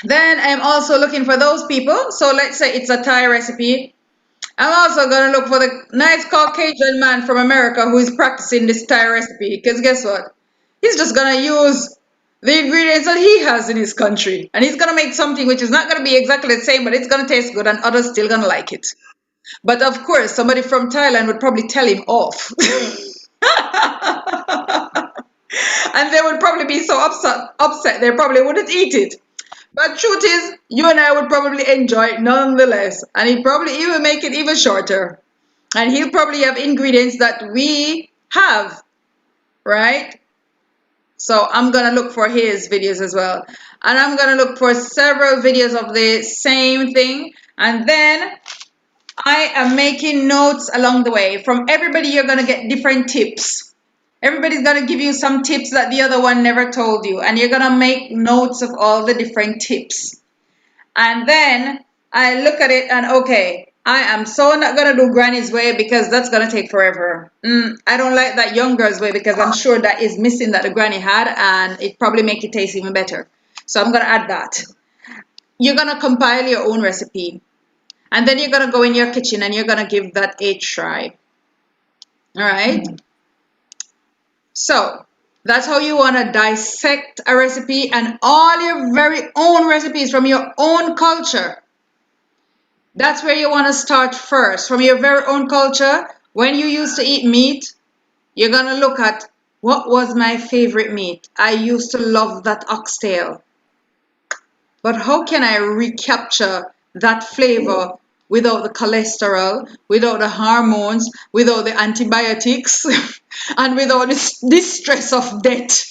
Then I'm also looking for those people. So let's say it's a Thai recipe. I'm also going to look for the nice Caucasian man from America who is practicing this Thai recipe. Because guess what? He's just going to use the ingredients that he has in his country. And he's going to make something which is not going to be exactly the same, but it's going to taste good and others still going to like it. But of course, somebody from Thailand would probably tell him off. And they would probably be so upset they probably wouldn't eat it. But truth is, you and I would probably enjoy it nonetheless. And he'd probably even make it even shorter. And he'll probably have ingredients that we have, right? So I'm going to look for his videos as well. And I'm going to look for several videos of the same thing. And then I am making notes along the way. From everybody, you're going to get different tips. Everybody's going to give you some tips that the other one never told you. And you're going to make notes of all the different tips. And then I look at it and, okay, I am so not going to do Granny's way because that's going to take forever. I don't like that young girl's way because I'm sure that is missing that the Granny had, and it probably make it taste even better. So I'm going to add that. You're going to compile your own recipe. And then you're going to go in your kitchen and you're going to give that a try. All right? So that's how you want to dissect a recipe, and all your very own recipes from your own culture. That's where you want to start first. From your very own culture, when you used to eat meat, you're going to look at what was my favorite meat. I used to love that oxtail. But how can I recapture that flavor without the cholesterol, without the hormones, without the antibiotics, and without this stress of debt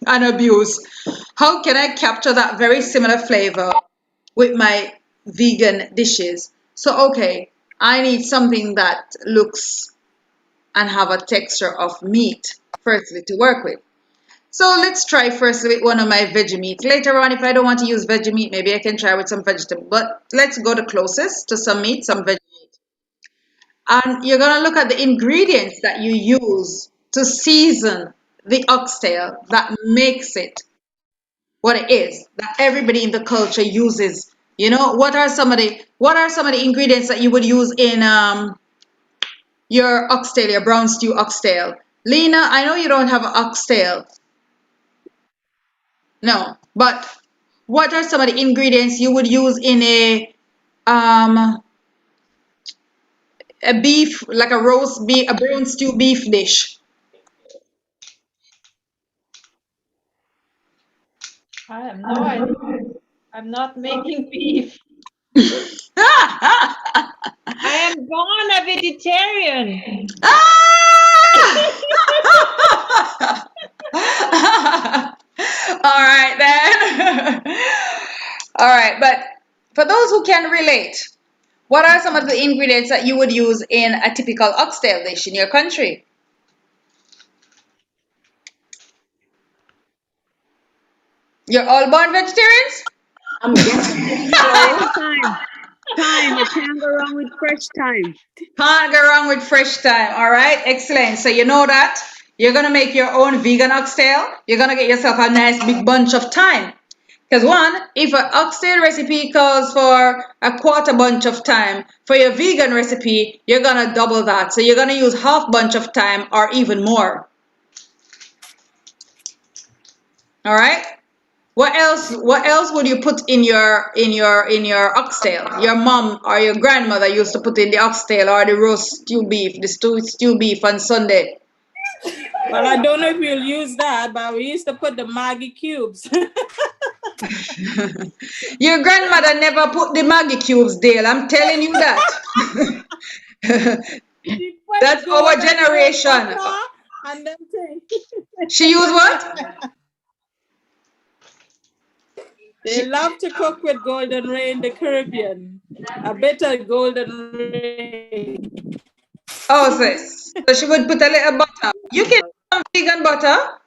and abuse? How can I capture that very similar flavor with my vegan dishes? So, okay, I need something that looks and have a texture of meat, firstly, to work with. So let's try first with one of my veggie meat. Later on, if I don't want to use veggie meat, maybe I can try with some vegetable. But let's go the closest to some meat, some veggie meat. And you're going to look at the ingredients that you use to season the oxtail that makes it what it is, that everybody in the culture uses. You know, what are some of the ingredients that you would use in your oxtail, your brown stew oxtail? Lena, I know you don't have an oxtail. No, but what are some of the ingredients you would use in a beef, like a roast beef, a brown stew beef dish? I have no idea. I'm not making beef. I am born a vegetarian. All right then. All right, but for those who can relate, what are some of the ingredients that you would use in a typical oxtail dish in your country? You're all born vegetarians? I'm guessing thyme. Thyme. You can't go wrong with fresh thyme. Can't go wrong with fresh thyme. All right, excellent. So you know that you're gonna make your own vegan oxtail. You're gonna get yourself a nice big bunch of thyme. Because one, if an oxtail recipe calls for a quarter bunch of thyme, for your vegan recipe, you're gonna double that. So you're gonna use half bunch of thyme or even more. All right. What else would you put in your oxtail? Your mom or your grandmother used to put in the oxtail or the roast stew beef, the stew beef on Sunday. Well, I don't know if you'll use that, but we used to put the Maggie cubes. Your grandmother never put the Maggie cubes, Dale. I'm telling you that. That's our generation. And then she used what? They love to cook with golden ray in the Caribbean. A bit of golden ray. Oh, so she would put a little butter. You can use some vegan butter.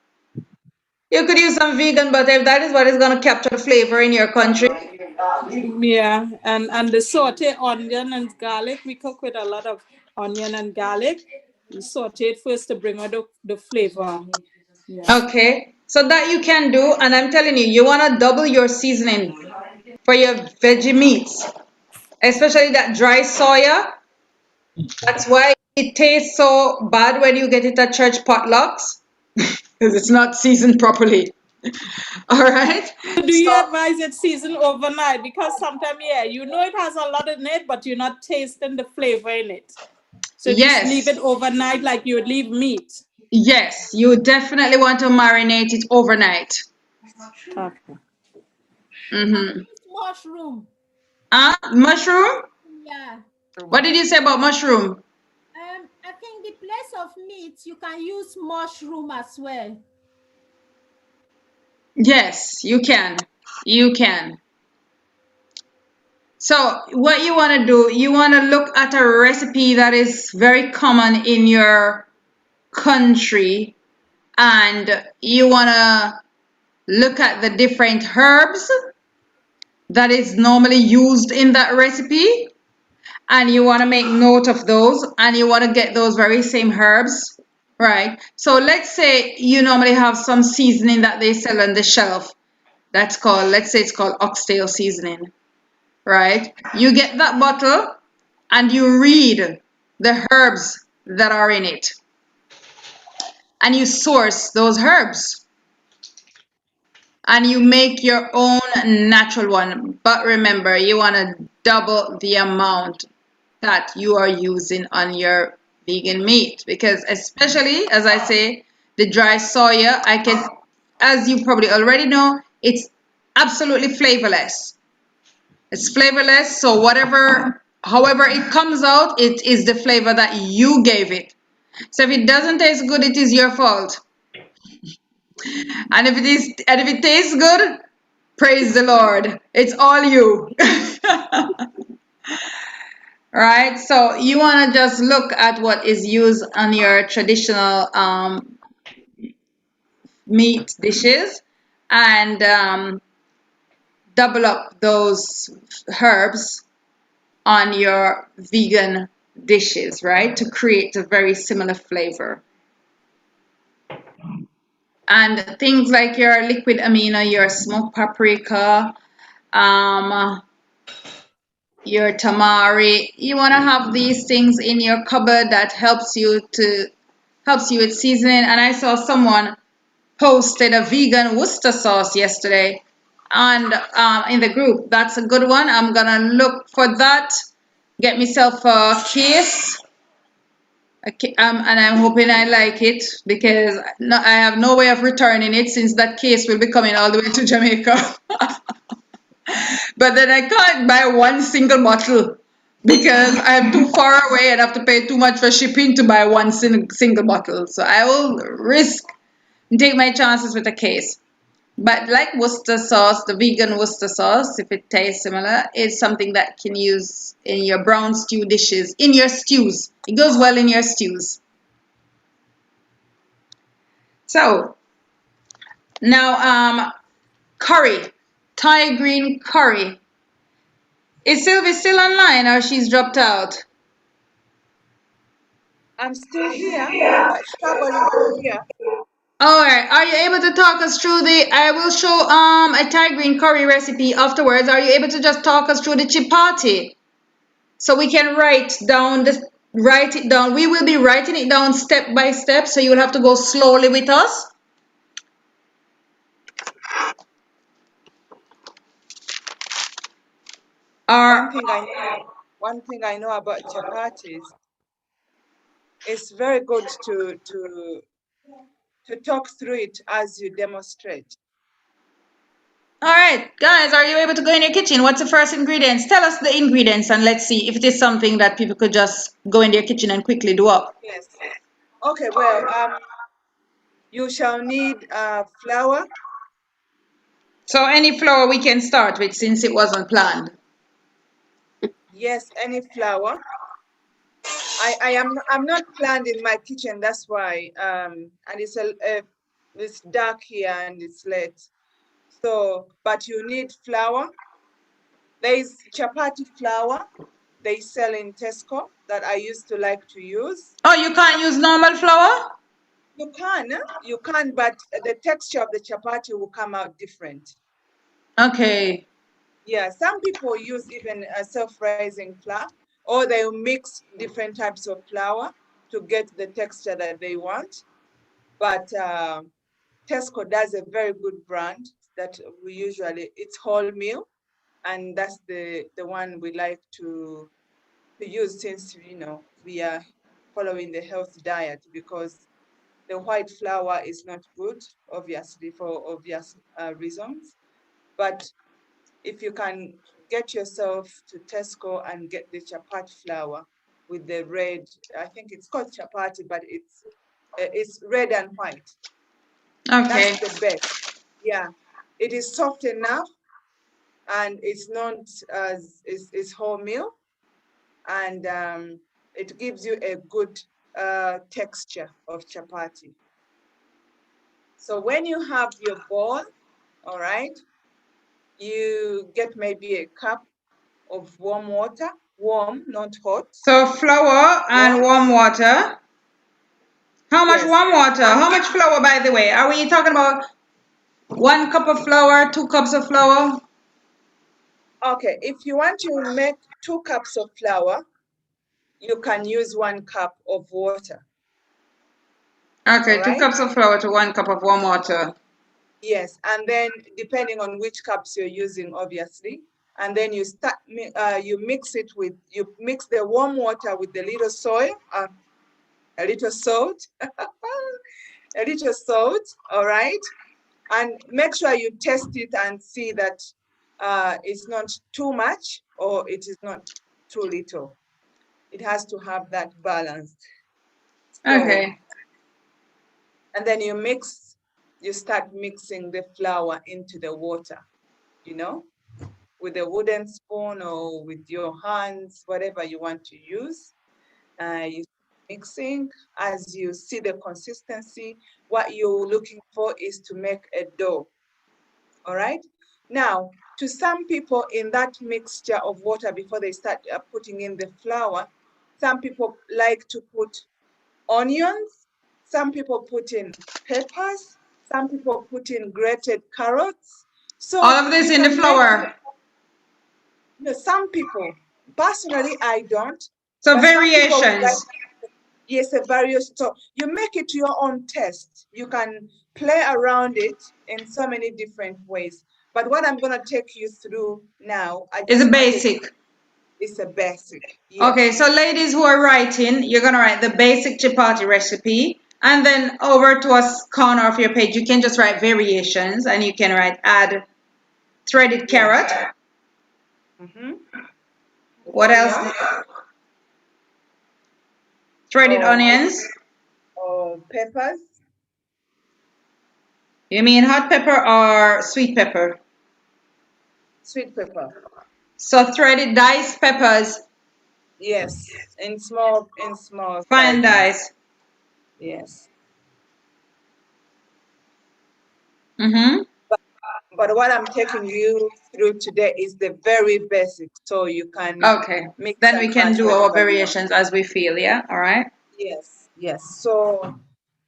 You could use some vegan butter if that is what is going to capture the flavor in your country. Yeah, and the saute onion and garlic. We cook with a lot of onion and garlic. You saute it first to bring out the flavor. Yeah. Okay, so that you can do, and I'm telling you, you want to double your seasoning for your veggie meats, especially that dry soya. That's why it tastes so bad when you get it at church potlucks, because it's not seasoned properly. All right. So do you advise it season overnight? Because sometimes, yeah, you know it has a lot in it, but you're not tasting the flavor in it. So just leave it overnight like you would leave meat. Yes, you definitely want to marinate it overnight. Okay. Mm-hmm. Mushroom. Mushroom? Yeah. What did you say about mushroom? I think the place of meat, you can use mushroom as well. Yes, you can. You can. So what you want to do, you want to look at a recipe that is very common in your country, and you want to look at the different herbs that is normally used in that recipe, and you want to make note of those, and you want to get those very same herbs, right? So let's say you normally have some seasoning that they sell on the shelf that's called, let's say it's called oxtail seasoning, right? You get that bottle and you read the herbs that are in it, and you source those herbs and you make your own natural one. But remember, you want to double the amount that you are using on your vegan meat, because especially, as I say, the dry soya, as you probably already know, it's absolutely flavorless. It's flavorless, so however it comes out, it is the flavor that you gave it. So if it doesn't taste good, it is your fault. And if it tastes good, praise the Lord. It's all you. Right? So you want to just look at what is used on your traditional meat dishes, and double up those herbs on your vegan dishes, right? To create a very similar flavor. And things like your liquid amino, your smoked paprika, your tamari, you want to have these things in your cupboard that helps you with seasoning. And I saw someone posted a vegan Worcester sauce yesterday, and in the group. That's a good one. I'm gonna look for that, get myself a case, and I'm hoping I like it, because I have no way of returning it, since that case will be coming all the way to Jamaica. But then I can't buy one single bottle, because I'm too far away and have to pay too much for shipping to buy one single bottle. So I will risk and take my chances with a case. But like Worcester sauce, the vegan Worcester sauce, if it tastes similar, is something that can use in your brown stew dishes, in your stews. It goes well in your stews. So now, curry, Thai green curry. Is Sylvie still online, or she's dropped out? I'm still here, but struggling to hear. All right. Are you able to talk us through I will show a Thai green curry recipe afterwards. Are you able to just talk us through the chapati, so we can write it down? We will be writing it down step by step, so you will have to go slowly with us. One thing I know about chapatis, it's very good to talk through it as you demonstrate. All right, guys, are you able to go in your kitchen? What's the first ingredients? Tell us the ingredients, and let's see if it is something that people could just go in their kitchen and quickly do up. Yes. Okay, well, you shall need flour. So any flour we can start with, since it wasn't planned. Yes, any flour. I'm not planned in my kitchen, that's why. And it's dark here and it's late. So, but you need flour. There is chapati flour they sell in Tesco that I used to like to use. Oh, you can't use normal flour? You can, but the texture of the chapati will come out different. Okay. Yeah, some people use even a self-rising flour, or they mix different types of flour to get the texture that they want. But Tesco does a very good brand that we usually, it's wholemeal, and that's the one we like to use, since we are following the health diet, because the white flour is not good, obviously, for obvious reasons. But if you can get yourself to Tesco and get the chapati flour with the red, I think it's called chapati, but it's red and white. Okay. That's the best. Yeah, it is soft enough, and it's not as it's wholemeal, and it gives you a good texture of chapati. So when you have your bowl, all right, you get maybe a cup of warm water, warm, not hot. So flour and warm water. How much warm water? How much flour, by the way? Are we talking about 1 cup of flour, 2 cups of flour? Okay, if you want to make 2 cups of flour, you can use 1 cup of water. Okay, 2 cups of flour to 1 cup of warm water. Yes, and then depending on which cups you're using, obviously, and then you mix the warm water with the little soy, a little salt, a little salt, all right? And make sure you test it and see that it's not too much or it is not too little. It has to have that balance. So, Okay. and then you start mixing the flour into the water, with a wooden spoon or with your hands, whatever you want to use. You mixing as you see the consistency. What you're looking for is to make a dough. All right. Now, to some people in that mixture of water before they start putting in the flour, some people like to put onions, some people put in peppers, some people put in grated carrots. So all of this in the flour. Some people, personally, I don't. So variations. Yes, a variation. So you make it to your own taste. You can play around it in so many different ways. But what I'm going to take you through now, Is a basic. It's a basic. Yes. Okay, so ladies who are writing, you're going to write the basic chapati recipe. And then over to a corner of your page, you can just write variations, and you can write add threaded carrot. What else? Threaded onions. Or peppers. You mean hot pepper or sweet pepper? Sweet pepper. So threaded diced peppers. Yes, in small fine dice. Yes. Mm-hmm. But what I'm taking you through today is the very basic, so you can mix. Then we can do our variations as we feel. Yeah. All right. Yes. So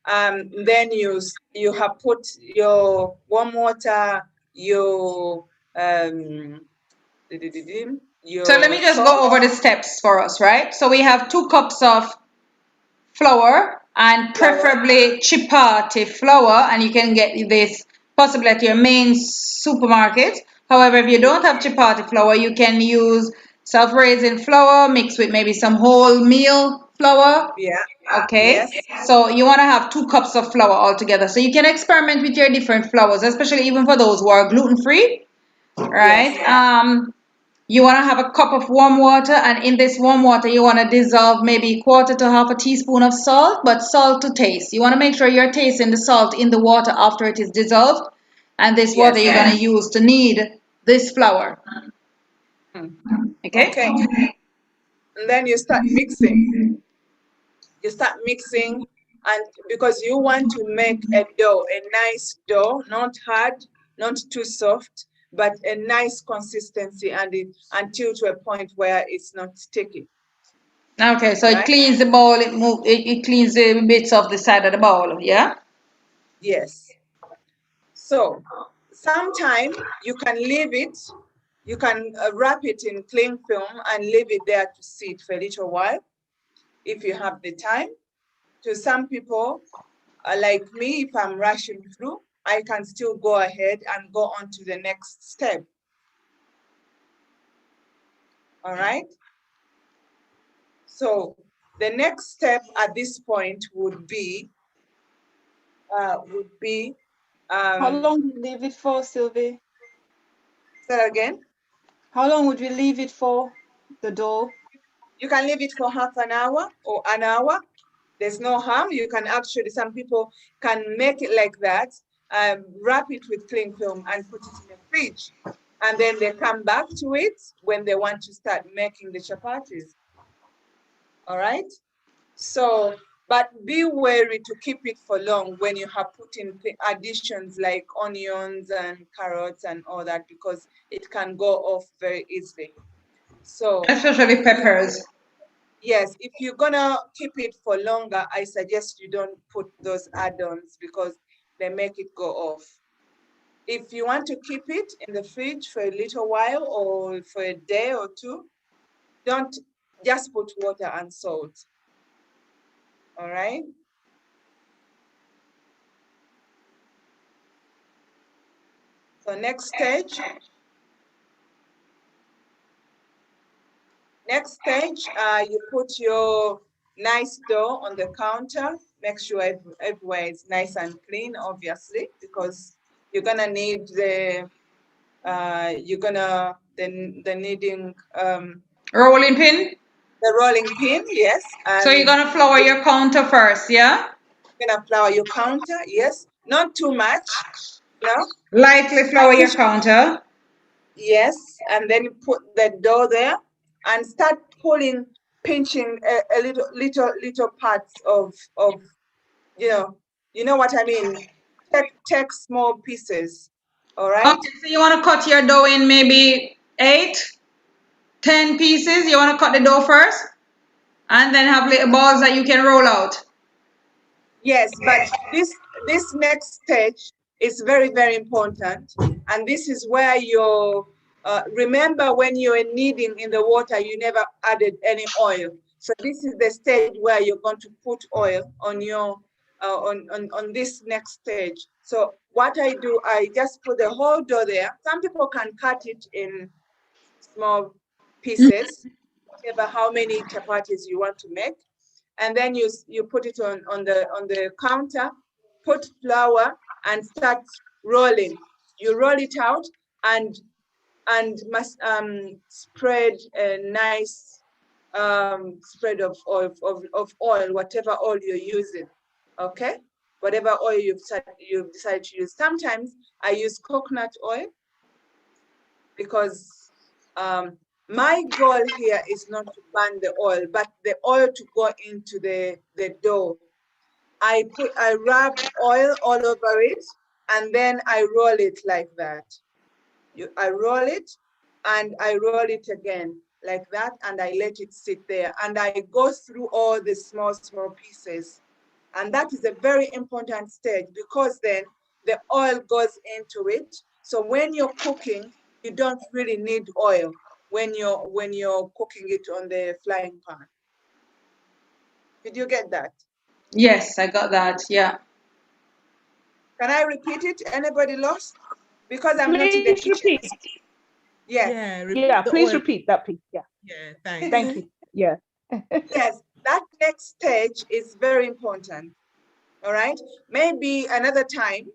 then you have put your warm water, your So let me just go over the steps for us, right? So we have 2 cups of flour, and preferably chapati flour, and you can get this possibly at your main supermarket. However, if you don't have chapati flour, you can use self-raising flour mixed with maybe some wholemeal flour. Yeah. Okay. Yes. So you want to have 2 cups of flour altogether. So you can experiment with your different flours, especially even for those who are gluten-free, right? Yes. You want to have a cup of warm water, and in this warm water, you want to dissolve maybe 1/4 to 1/2 teaspoon of salt, but salt to taste. You want to make sure you're tasting the salt in the water after it is dissolved, and this water you're going to use to knead this flour. Okay? And then you start mixing. You start mixing, and because you want to make a dough, a nice dough, not hard, not too soft, but a nice consistency, and until to a point where it's not sticky. Okay, so Right? it cleans the bowl, it cleans the bits of the side of the bowl, yeah? Yes. So sometime you can leave it, you can wrap it in cling film and leave it there to sit for a little while if you have the time. To some people, like me, if I'm rushing through, I can still go ahead and go on to the next step. All right? So the next step at this point would be, How long would you leave it for, Sylvie? Say that again? How long would we leave it for, the dough? You can leave it for half an hour or an hour. There's no harm. You can actually, some people can make it like that, wrap it with cling film and put it in the fridge. And then they come back to it when they want to start making the chapatis. All right? So, but be wary to keep it for long when you have put in additions like onions and carrots and all that, because it can go off very easily. So, especially peppers. Yes, if you're gonna keep it for longer, I suggest you don't put those add-ons because they make it go off. If you want to keep it in the fridge for a little while or for a day or two, don't just put water and salt. All right? So next stage. Next stage, you put your nice dough on the counter. Make sure everywhere is nice and clean, obviously, because you're gonna need the the kneading rolling pin. The rolling pin, yes. And So you're gonna flour your counter first, yeah? You're gonna flour your counter, yes. Not too much, no. Lightly flour your counter. Yes, and then you put the dough there and start pulling, pinching a little parts of you know what I mean. Take small pieces, all right. Okay, so you want to cut your dough in maybe 8-10 pieces. You want to cut the dough first, and then have little balls that you can roll out. Yes, but this next stage is very, very important, and this is where you remember when you were kneading in the water, you never added any oil. So this is the stage where you're going to put oil on your on this next stage. So what I do, I just put the whole dough there. Some people can cut it in small pieces, whatever how many chapatis you want to make. And then you put it on the counter, put flour and start rolling. You roll it out and must spread a nice spread of oil, whatever oil you're using. Okay, whatever oil you've decided to use. Sometimes I use coconut oil because my goal here is not to burn the oil, but the oil to go into the dough. I rub oil all over it, and then I roll it like that. I roll it, and I roll it again like that, and I let it sit there. And I go through all the small pieces. And that is a very important stage because then the oil goes into it. So when you're cooking, you don't really need oil when you're cooking it on the frying pan. Did you get that? Yes, I got that. Yeah. Can I repeat it? Anybody lost? Because I'm not in the kitchen. Repeat. Yes. Please repeat that, please. Yeah. Yeah, thanks. Thank you. Yeah. Yes, that next stage is very important. All right. Maybe another time,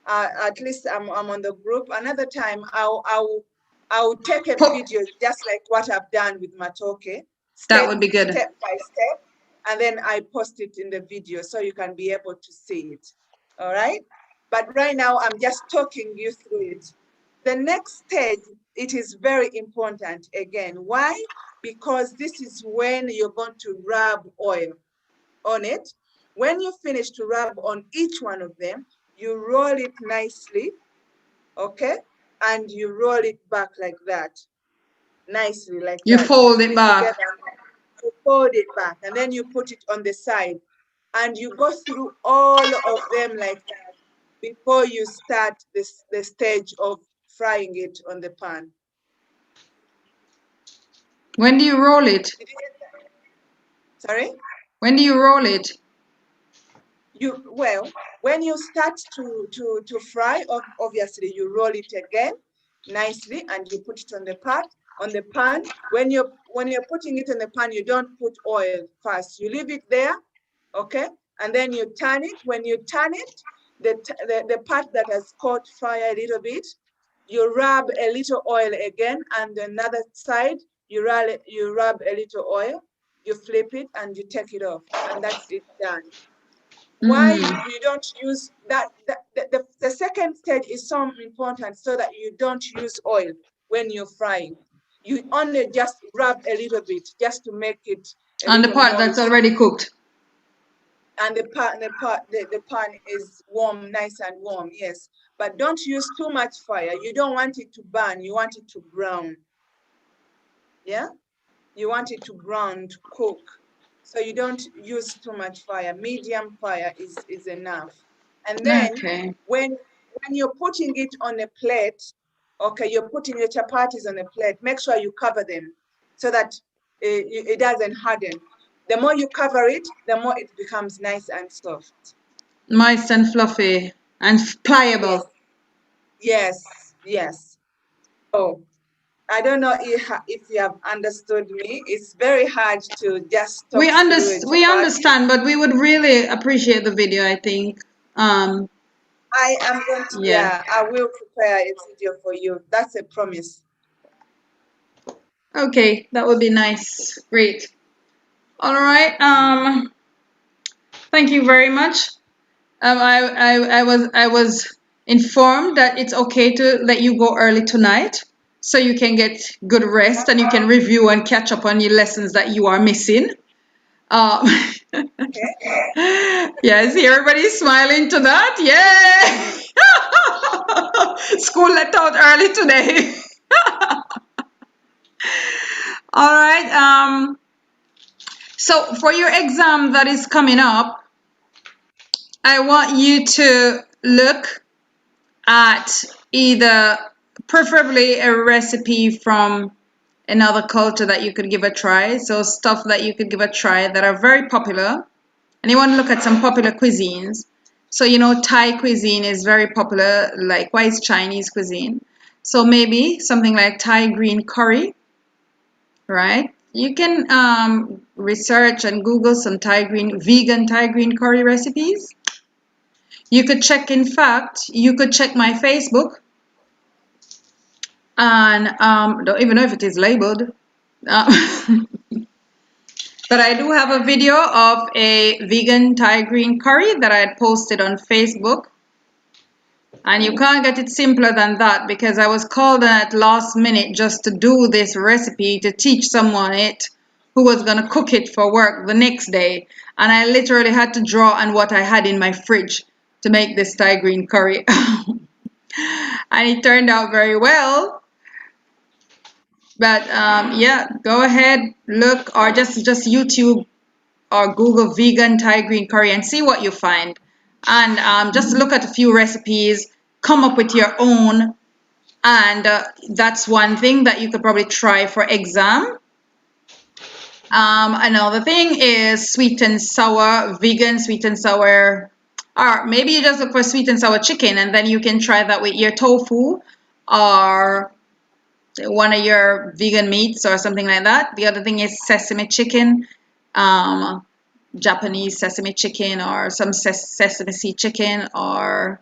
at least I'm on the group. Another time, I'll take a video just like what I've done with Matoke. That would be good. Step by step, and then I post it in the video so you can be able to see it. All right. But right now, I'm just talking you through it. The next stage, it is very important again. Why? Because this is when you're going to rub oil on it. When you finish to rub on each one of them, you roll it nicely, okay? And you roll it back like that, nicely like You that. fold it Put back. together, you fold it back, and then you put it on the side. And you go through all of them like that before you start the stage of frying it on the pan. When do you roll it? Sorry? When do you roll it? Well, when you start to fry, obviously you roll it again nicely and you put it on the pan. When you're putting it in the pan, you don't put oil first. You leave it there, okay? And then you turn it. When you turn it, the part that has caught fire a little bit, you rub a little oil again, and another side, you rub a little oil, you flip it, and you take it off, and that's it done. Why you don't use that? The second stage is so important so that you don't use oil when you're frying. You only just rub a little bit just to make it On the part that's already cooked. And the pan is warm, nice and warm, yes. But don't use too much fire. You don't want it to burn. You want it to brown. Yeah? You want it to brown, to cook. So you don't use too much fire. Medium fire is enough. And then when you're putting it on a plate, okay, you're putting your chapatis on a plate, make sure you cover them so that it doesn't harden. The more you cover it, the more it becomes nice and soft. Moist and fluffy and pliable. Yes, yes. Oh, I don't know if you have understood me. It's very hard to just talk through a We chapati. understand, but we would really appreciate the video, I think. I am going to, yeah, I will prepare a video for you. That's a promise. Okay, that would be nice. Great. All right. Thank you very much. I was informed that it's okay to let you go early tonight, so you can get good rest and you can review and catch up on your lessons that you are missing. Yeah, see everybody's smiling to that. Yeah. School let out early today. All right. So for your exam that is coming up, I want you to look at either preferably a recipe from another culture that you could give a try. So stuff that you could give a try that are very popular. And you want to look at some popular cuisines. So, you know, Thai cuisine is very popular, likewise Chinese cuisine. So maybe something like Thai green curry, right? You can research and Google some vegan Thai green curry recipes. You could check, in fact, you could check my Facebook. And don't even know if it is labeled. But I do have a video of a vegan Thai green curry that I had posted on Facebook. And you can't get it simpler than that because I was called at last minute just to do this recipe to teach someone it who was going to cook it for work the next day. And I literally had to draw on what I had in my fridge to make this Thai green curry. And it turned out very well. But yeah, go ahead, look, or just YouTube or Google vegan Thai green curry and see what you find. And just look at a few recipes, come up with your own. And that's one thing that you could probably try for exam. Another thing is sweet and sour, vegan sweet and sour. Or maybe you just look for sweet and sour chicken and then you can try that with your tofu or one of your vegan meats or something like that. The other thing is sesame chicken, Japanese sesame chicken or some sesame seed chicken, or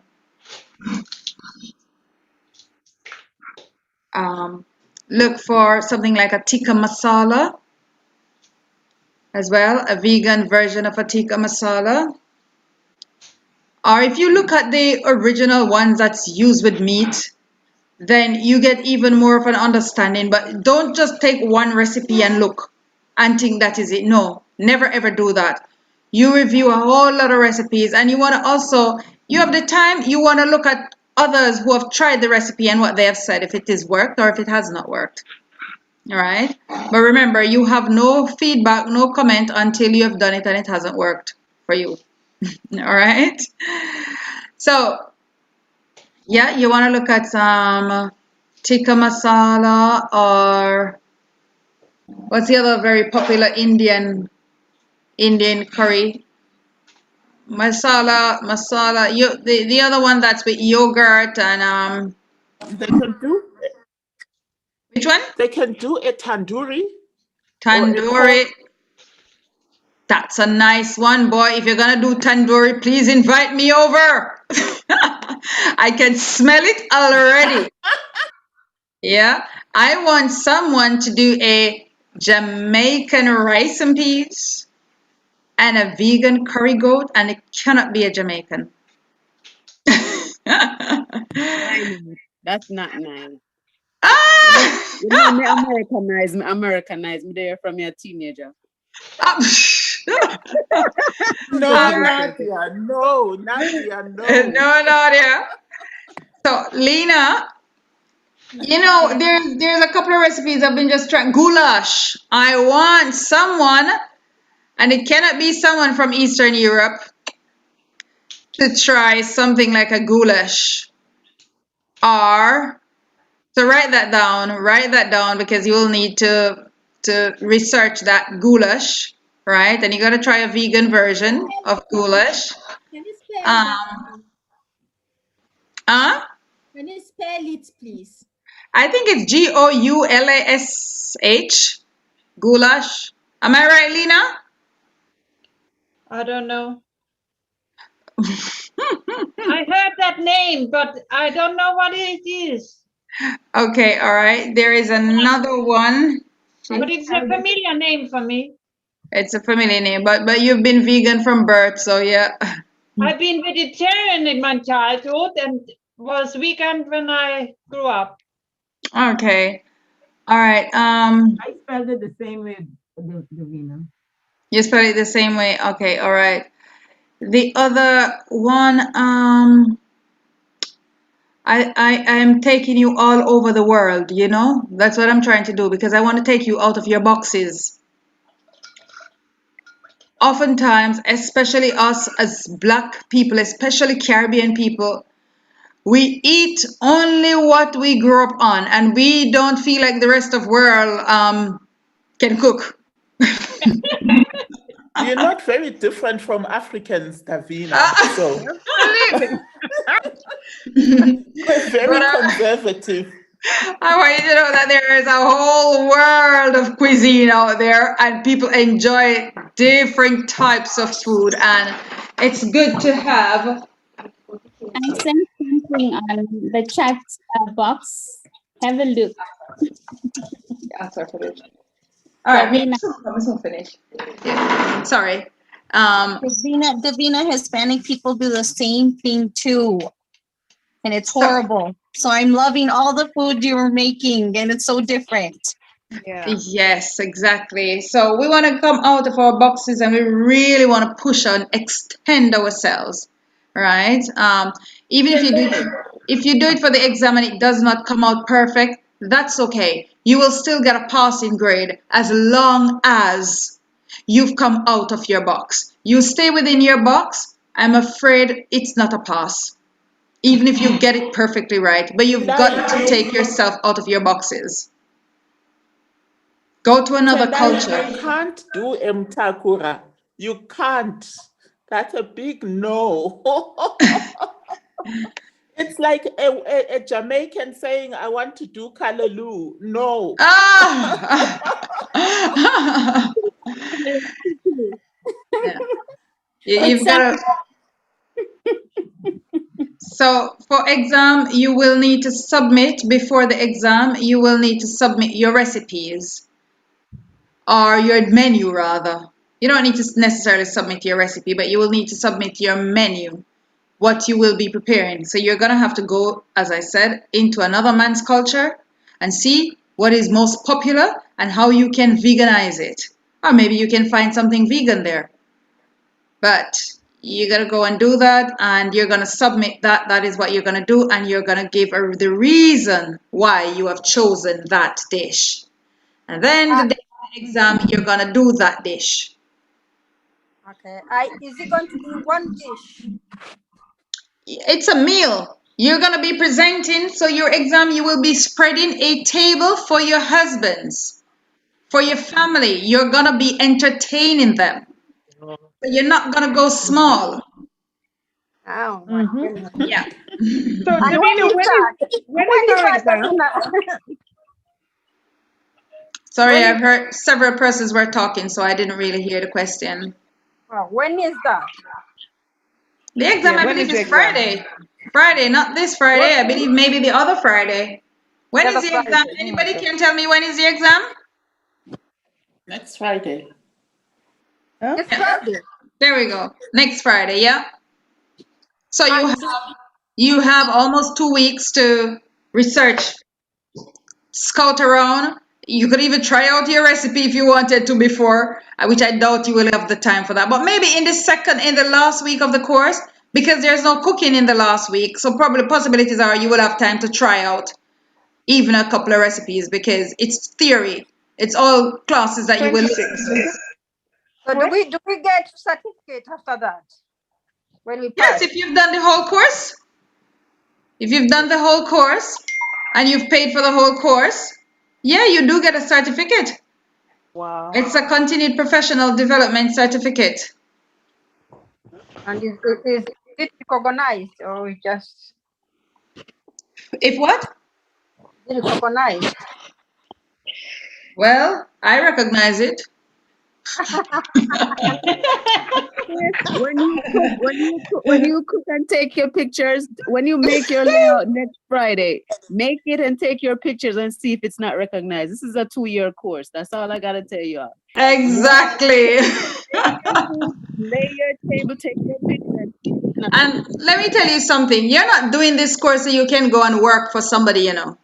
look for something like a tikka masala as well, a vegan version of a tikka masala. Or if you look at the original ones that's used with meat, then you get even more of an understanding. But don't just take one recipe and look and think that is it. No, never ever do that. You review a whole lot of recipes, and you want to also, you have the time, you want to look at others who have tried the recipe and what they have said, if it has worked or if it has not worked. All right. But remember, you have no feedback, no comment until you have done it and it hasn't worked for you. All right. So, yeah, you want to look at some tikka masala, or what's the other very popular Indian curry? Masala. The other one that's with yogurt and They can do. Which one? They can do a tandoori. Tandoori. That's a nice one, boy. If you're gonna do tandoori, please invite me over. I can smell it already. Yeah, I want someone to do a Jamaican rice and peas and a vegan curry goat, and it cannot be a Jamaican. Why not? That's not nice. You know, me Americanize me there from your teenager. No, Nadia, no. No, Nadia. So, Lena, you know, there's a couple of recipes I've been just trying. Goulash. I want someone, and it cannot be someone from Eastern Europe, to try something like a goulash. Or, so write that down because you will need to research that goulash, right? And you got to try a vegan version of goulash. Can you spell that? Can you spell it, please? I think it's Goulash. Goulash. Am I right, Lena? I don't know. I heard that name, but I don't know what it is. Okay, all right. There is another one. But it's a familiar name for me. It's a familiar name, but you've been vegan from birth, so yeah. I've been vegetarian in my childhood and was vegan when I grew up. Okay. All right. I spelled it the same way, Davina. You spell it the same way. Okay, all right. The other one, I am taking you all over the world, you know? That's what I'm trying to do because I want to take you out of your boxes. Oftentimes, especially us as Black people, especially Caribbean people, we eat only what we grew up on, and we don't feel like the rest of the world can cook. You're not very different from Africans, Davina. So we're very conservative. I want you to know that there is a whole world of cuisine out there, and people enjoy different types of food, and it's good to have. I sent something on the chat box. Have a look. Answer for this. All right, I'm finish. Yeah. Sorry. Davina, Hispanic people do the same thing too, and it's horrible. So I'm loving all the food you're making, and it's so different. Yeah. Yes, exactly. So we want to come out of our boxes, and we really want to push and extend ourselves, right? Even if you do it for the exam and it does not come out perfect, that's okay. You will still get a passing grade as long as you've come out of your box. You stay within your box, I'm afraid it's not a pass. Even if you get it perfectly right, but you've got to take yourself out of your boxes. Go to another culture. You can't do mtakura. You can't. That's a big no. It's like a Jamaican saying, I want to do kalaloo. No. You've got to... So for exam, you will need to submit, before the exam, you will need to submit your recipes, or your menu rather. You don't need to necessarily submit your recipe, but you will need to submit your menu, what you will be preparing. So you're going to have to go, as I said, into another man's culture and see what is most popular and how you can veganize it. Or maybe you can find something vegan there. But you're going to go and do that, and you're going to submit that. That is what you're going to do, and you're going to give her the reason why you have chosen that dish. And then the day of the exam, you're going to do that dish. Okay. Is it going to be one dish? It's a meal. You're going to be presenting, so your exam, you will be spreading a table for your husbands, for your family. You're going to be entertaining them. But you're not going to go small. Oh my goodness. Yeah. So, And Davina, when is our exam? Sorry, I've heard several persons were talking, so I didn't really hear the question. When is that? The exam, Yeah, I when believe, is the is exam? Friday. Friday, not this Friday. I believe maybe the other Friday. When The is the other exam? Friday. Oh my Anybody God. can tell me when is the exam? Next Friday. It's Friday. There we go. Next Friday, yeah. So you have almost 2 weeks to research, scout around. You could even try out your recipe if you wanted to before, which I doubt you will have the time for that. But maybe in the last week of the course, because there's no cooking in the last week, so probably possibilities are you will have time to try out even a couple of recipes because it's theory. It's all classes that you will listen to. So do we get certificate after that? When we Yes, pass? if you've done the whole course. If you've done the whole course and you've paid for the whole course, yeah, you do get a certificate. Wow. It's a continued professional development certificate. And is it recognized or is just? If what? Is it recognized? Well, I recognize it. When you cook and take your pictures, when you make your layout next Friday, make it and take your pictures and see if it's not recognized. This is a 2-year course. That's all I gotta tell you all. Exactly. Lay your table, take your picture. And let me tell you something. You're not doing this course so you can go and work for somebody, you know.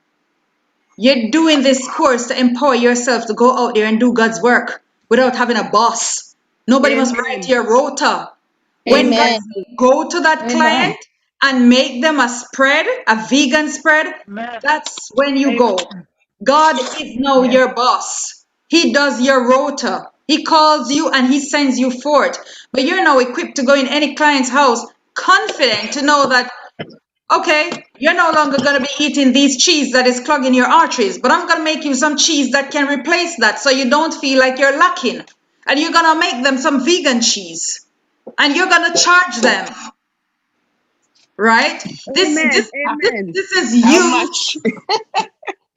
You're doing this course to empower yourself to go out there and do God's work without having a boss. Nobody must write your rota. When God says go to that client and make them a spread, a vegan spread, that's when you go. God is now your boss. He does your rota. He calls you and he sends you forth. But you're now equipped to go in any client's house, confident to know that, okay, you're no longer going to be eating these cheese that is clogging your arteries, but I'm going to make you some cheese that can replace that so you don't feel like you're lacking. And you're going to make them some vegan cheese. And you're going to charge them. Right? This is you. How much?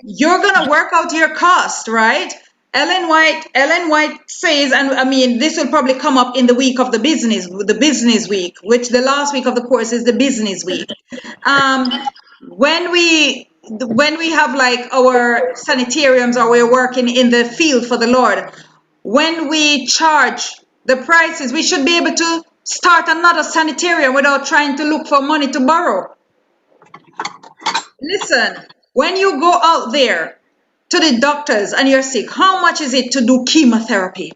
You're gonna work out your cost, right? Ellen White says, and I mean, this will probably come up in the week of the business week, which the last week of the course is the business week. When we have like our sanitariums or we're working in the field for the Lord, when we charge the prices, we should be able to start another sanitarium without trying to look for money to borrow. Listen, when you go out there to the doctors and you're sick, how much is it to do chemotherapy?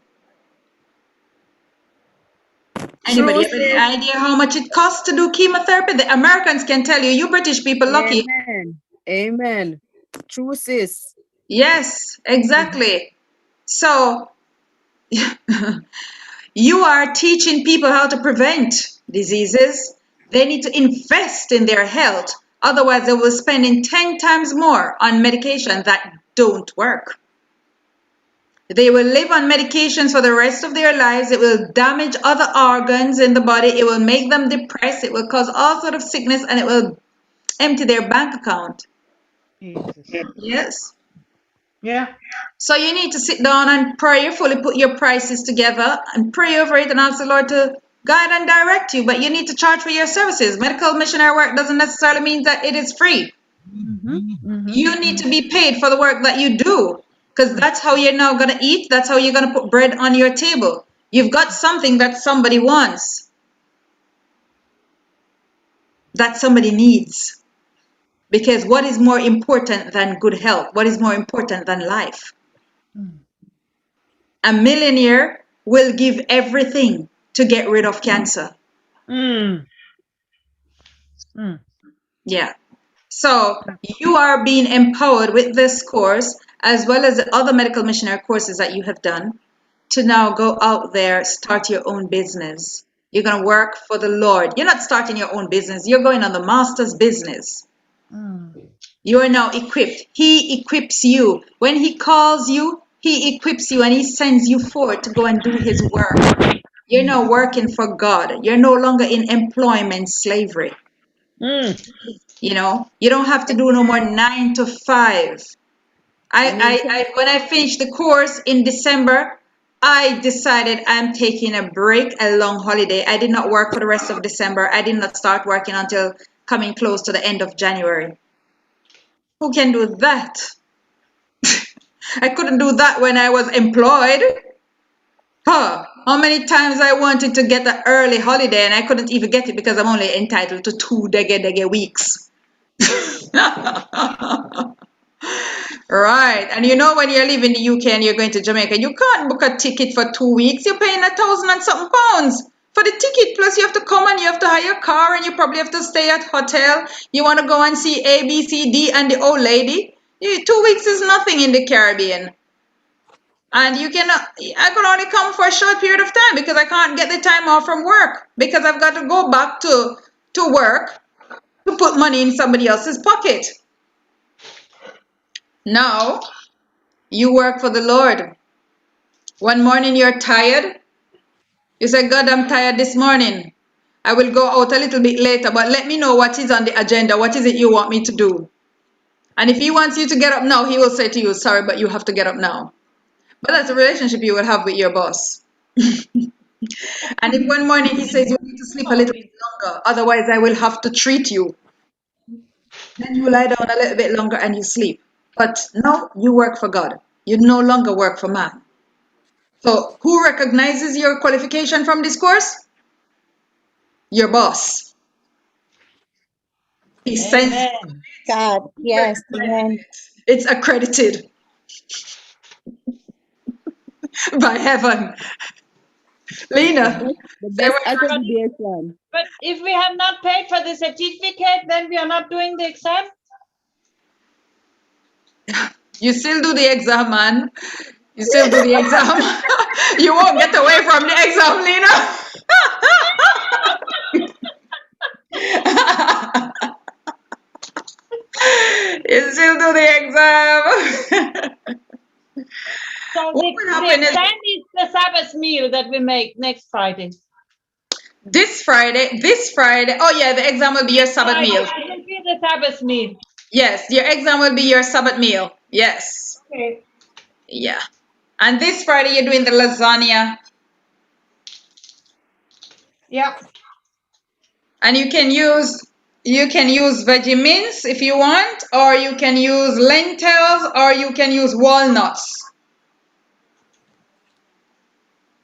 Anybody have any idea how much it costs to do chemotherapy? The Americans can tell you, you British people lucky. Amen. True, sis. Yes, exactly. So you are teaching people how to prevent diseases. They need to invest in their health. Otherwise, they will be spending 10 times more on medication that don't work. They will live on medications for the rest of their lives. It will damage other organs in the body. It will make them depressed. It will cause all sort of sickness and it will empty their bank account. Yes. Yeah. So you need to sit down and prayerfully put your prices together and pray over it and ask the Lord to guide and direct you. But you need to charge for your services. Medical missionary work doesn't necessarily mean that it is free. You need to be paid for the work that you do. Because that's how you're now going to eat. That's how you're going to put bread on your table. You've got something that somebody wants, that somebody needs. Because what is more important than good health? What is more important than life? A millionaire will give everything to get rid of cancer. Yeah. So you are being empowered with this course, as well as the other medical missionary courses that you have done, to now go out there, start your own business. You're going to work for the Lord. You're not starting your own business. You're going on the master's business. You are now equipped. He equips you. When he calls you, he equips you and he sends you forth to go and do his work. You're now working for God. You're no longer in employment slavery. You know, you don't have to do no more 9 to 5. When I finished the course in December, I decided I'm taking a break, a long holiday. I did not work for the rest of December. I did not start working until coming close to the end of January. Who can do that? I couldn't do that when I was employed. Huh. How many times I wanted to get an early holiday and I couldn't even get it because I'm only entitled to 2 dege weeks. Right. And you know, when you're leaving the UK and you're going to Jamaica, you can't book a ticket for 2 weeks. You're paying £1,000 and something pounds for the ticket. Plus you have to come and you have to hire a car and you probably have to stay at hotel. You want to go and see A, B, C, D and the old lady. 2 weeks is nothing in the Caribbean. And I could only come for a short period of time because I can't get the time off from work because I've got to go back to work to put money in somebody else's pocket. Now, you work for the Lord. One morning you're tired. You say, God, I'm tired this morning. I will go out a little bit later, but let me know what is on the agenda. What is it you want me to do? And if he wants you to get up now, he will say to you, sorry, but you have to get up now. But that's a relationship you will have with your boss. And if one morning he says you need to sleep a little bit longer, otherwise I will have to treat you, then you lie down a little bit longer and you sleep. But no, you work for God. You no longer work for man. So who recognizes your qualification from this course? Your boss. He sends God, yes, amen. it's accredited by heaven. Lena, The best accreditation. But if we have not paid for the certificate, then we are not doing the exam. you still do the exam, man. You still do the exam. You won't get away from the exam, Lena. You still do the exam. So the exam is the Sabbath meal that we make next Friday. This Friday. Oh yeah, the exam will be your Sabbath meal. It will be the Sabbath meal. Yes, your exam will be your Sabbath meal. Yes. Okay. Yeah. And this Friday you're doing the lasagna. Yeah. And you can use veggie mince if you want, or you can use lentils, or you can use walnuts.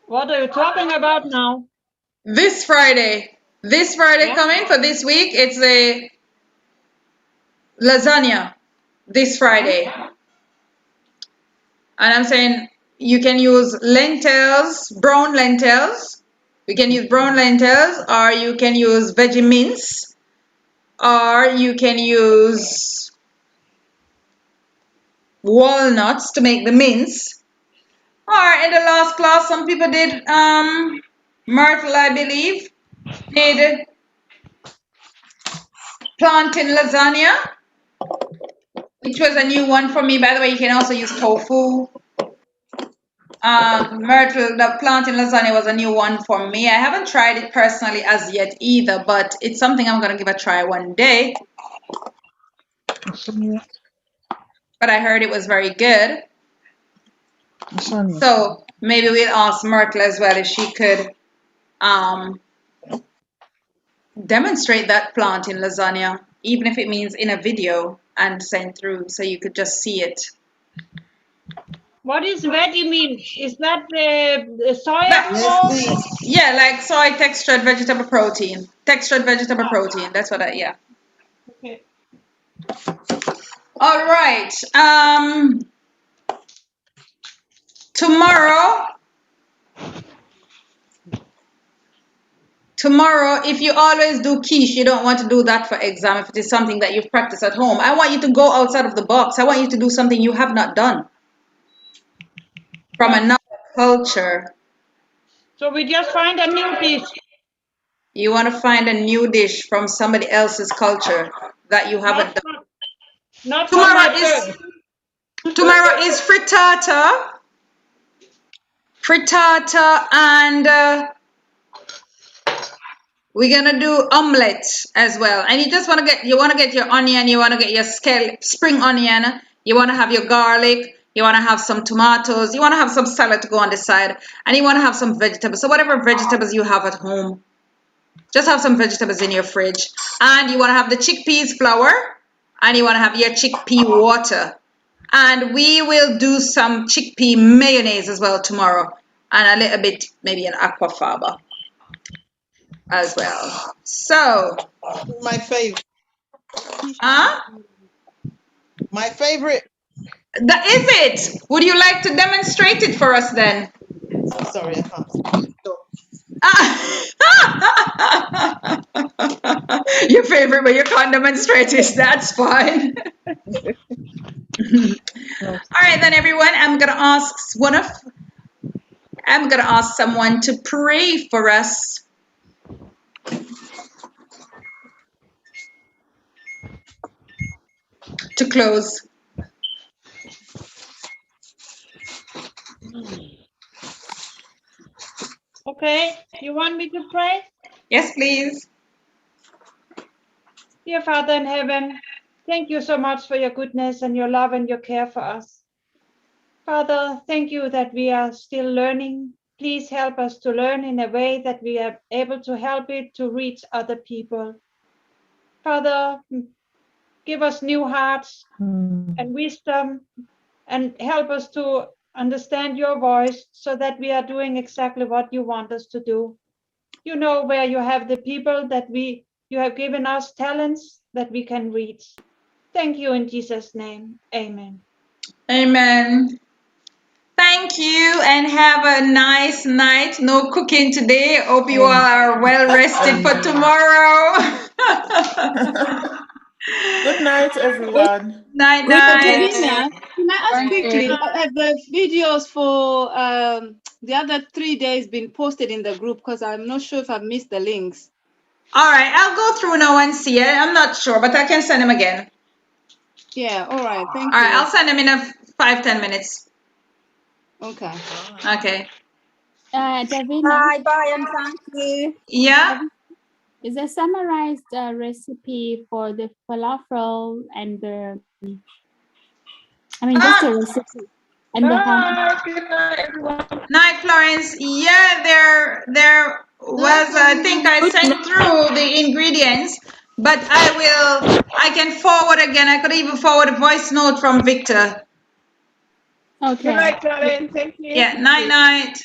What are you talking about now? This Friday coming for this week, it's a lasagna this Friday. And I'm saying you can use lentils, brown lentils. You can use brown lentils, or you can use veggie mince, or you can use walnuts to make the mince. Or in the last class, some people did myrtle, I believe, did plantain lasagna, which was a new one for me. By the way, you can also use tofu. Myrtle, the plantain lasagna was a new one for me. I haven't tried it personally as yet either, but it's something I'm going to give a try one day. But I heard it was very good. So maybe we'll ask Myrtle as well if she could demonstrate that plantain lasagna, even if it means in a video, and send through so you could just see it. What is veggie mean? Is that the soya? Yeah, like soy textured vegetable protein. Textured vegetable protein. That's what yeah. Okay. All right. Tomorrow tomorrow, if you always do quiche, you don't want to do that for exam. If it is something that you've practiced at home, I want you to go outside of the box. I want you to do something you have not done from another culture. So we just find a new dish. You want to find a new dish from somebody else's culture that you haven't done. Not tomorrow is frittata. Frittata, and we're gonna do omelette as well. And you just want to get your onion, you want to get your spring onion, you want to have your garlic, you want to have some tomatoes, you want to have some salad to go on the side, and you want to have some vegetables. So whatever vegetables you have at home, just have some vegetables in your fridge. And you want to have the chickpeas flour, and you want to have your chickpea water. And we will do some chickpea mayonnaise as well tomorrow, and a little bit, maybe an aquafaba as well. So, my favorite. Huh? My favorite. That is it. Would you like to demonstrate it for us then? I'm sorry, I can't. Your favorite, but you can't demonstrate it. That's fine. All right, then, everyone. I'm gonna ask someone to pray for us. To close. Okay, you want me to pray? Yes, please. Dear Father in heaven, thank you so much for your goodness and your love and your care for us. Father, thank you that we are still learning. Please help us to learn in a way that we are able to help it to reach other people. Father, give us new hearts and wisdom, and help us to understand your voice so that we are doing exactly what you want us to do. You know where you have the people that you have given us talents that we can reach. Thank you in Jesus' name. Amen. Amen. Thank you, and have a nice night. No cooking today. Hope you all are well rested for tomorrow. Good night, everyone. Night, Davina, can I ask Thank quickly, you. have the videos for the other 3 days been posted in the group? Because I'm not sure if I've missed the links. All right, I'll go through now and see it. I'm not sure, but I can send them again. Yeah, all right, thank All you. right, I'll send them in 5-10 minutes. Okay. Okay. Davina. Bye, and thank you. Yeah. Is a summarized recipe for the falafel and the, just a recipe and the ham. Good night, everyone. Night, Florence. Yeah, there was. I think I sent through the ingredients, but I can forward again. I could even forward a voice note from Victor. Okay. Good night, Colin. Thank you. Yeah. Night, night.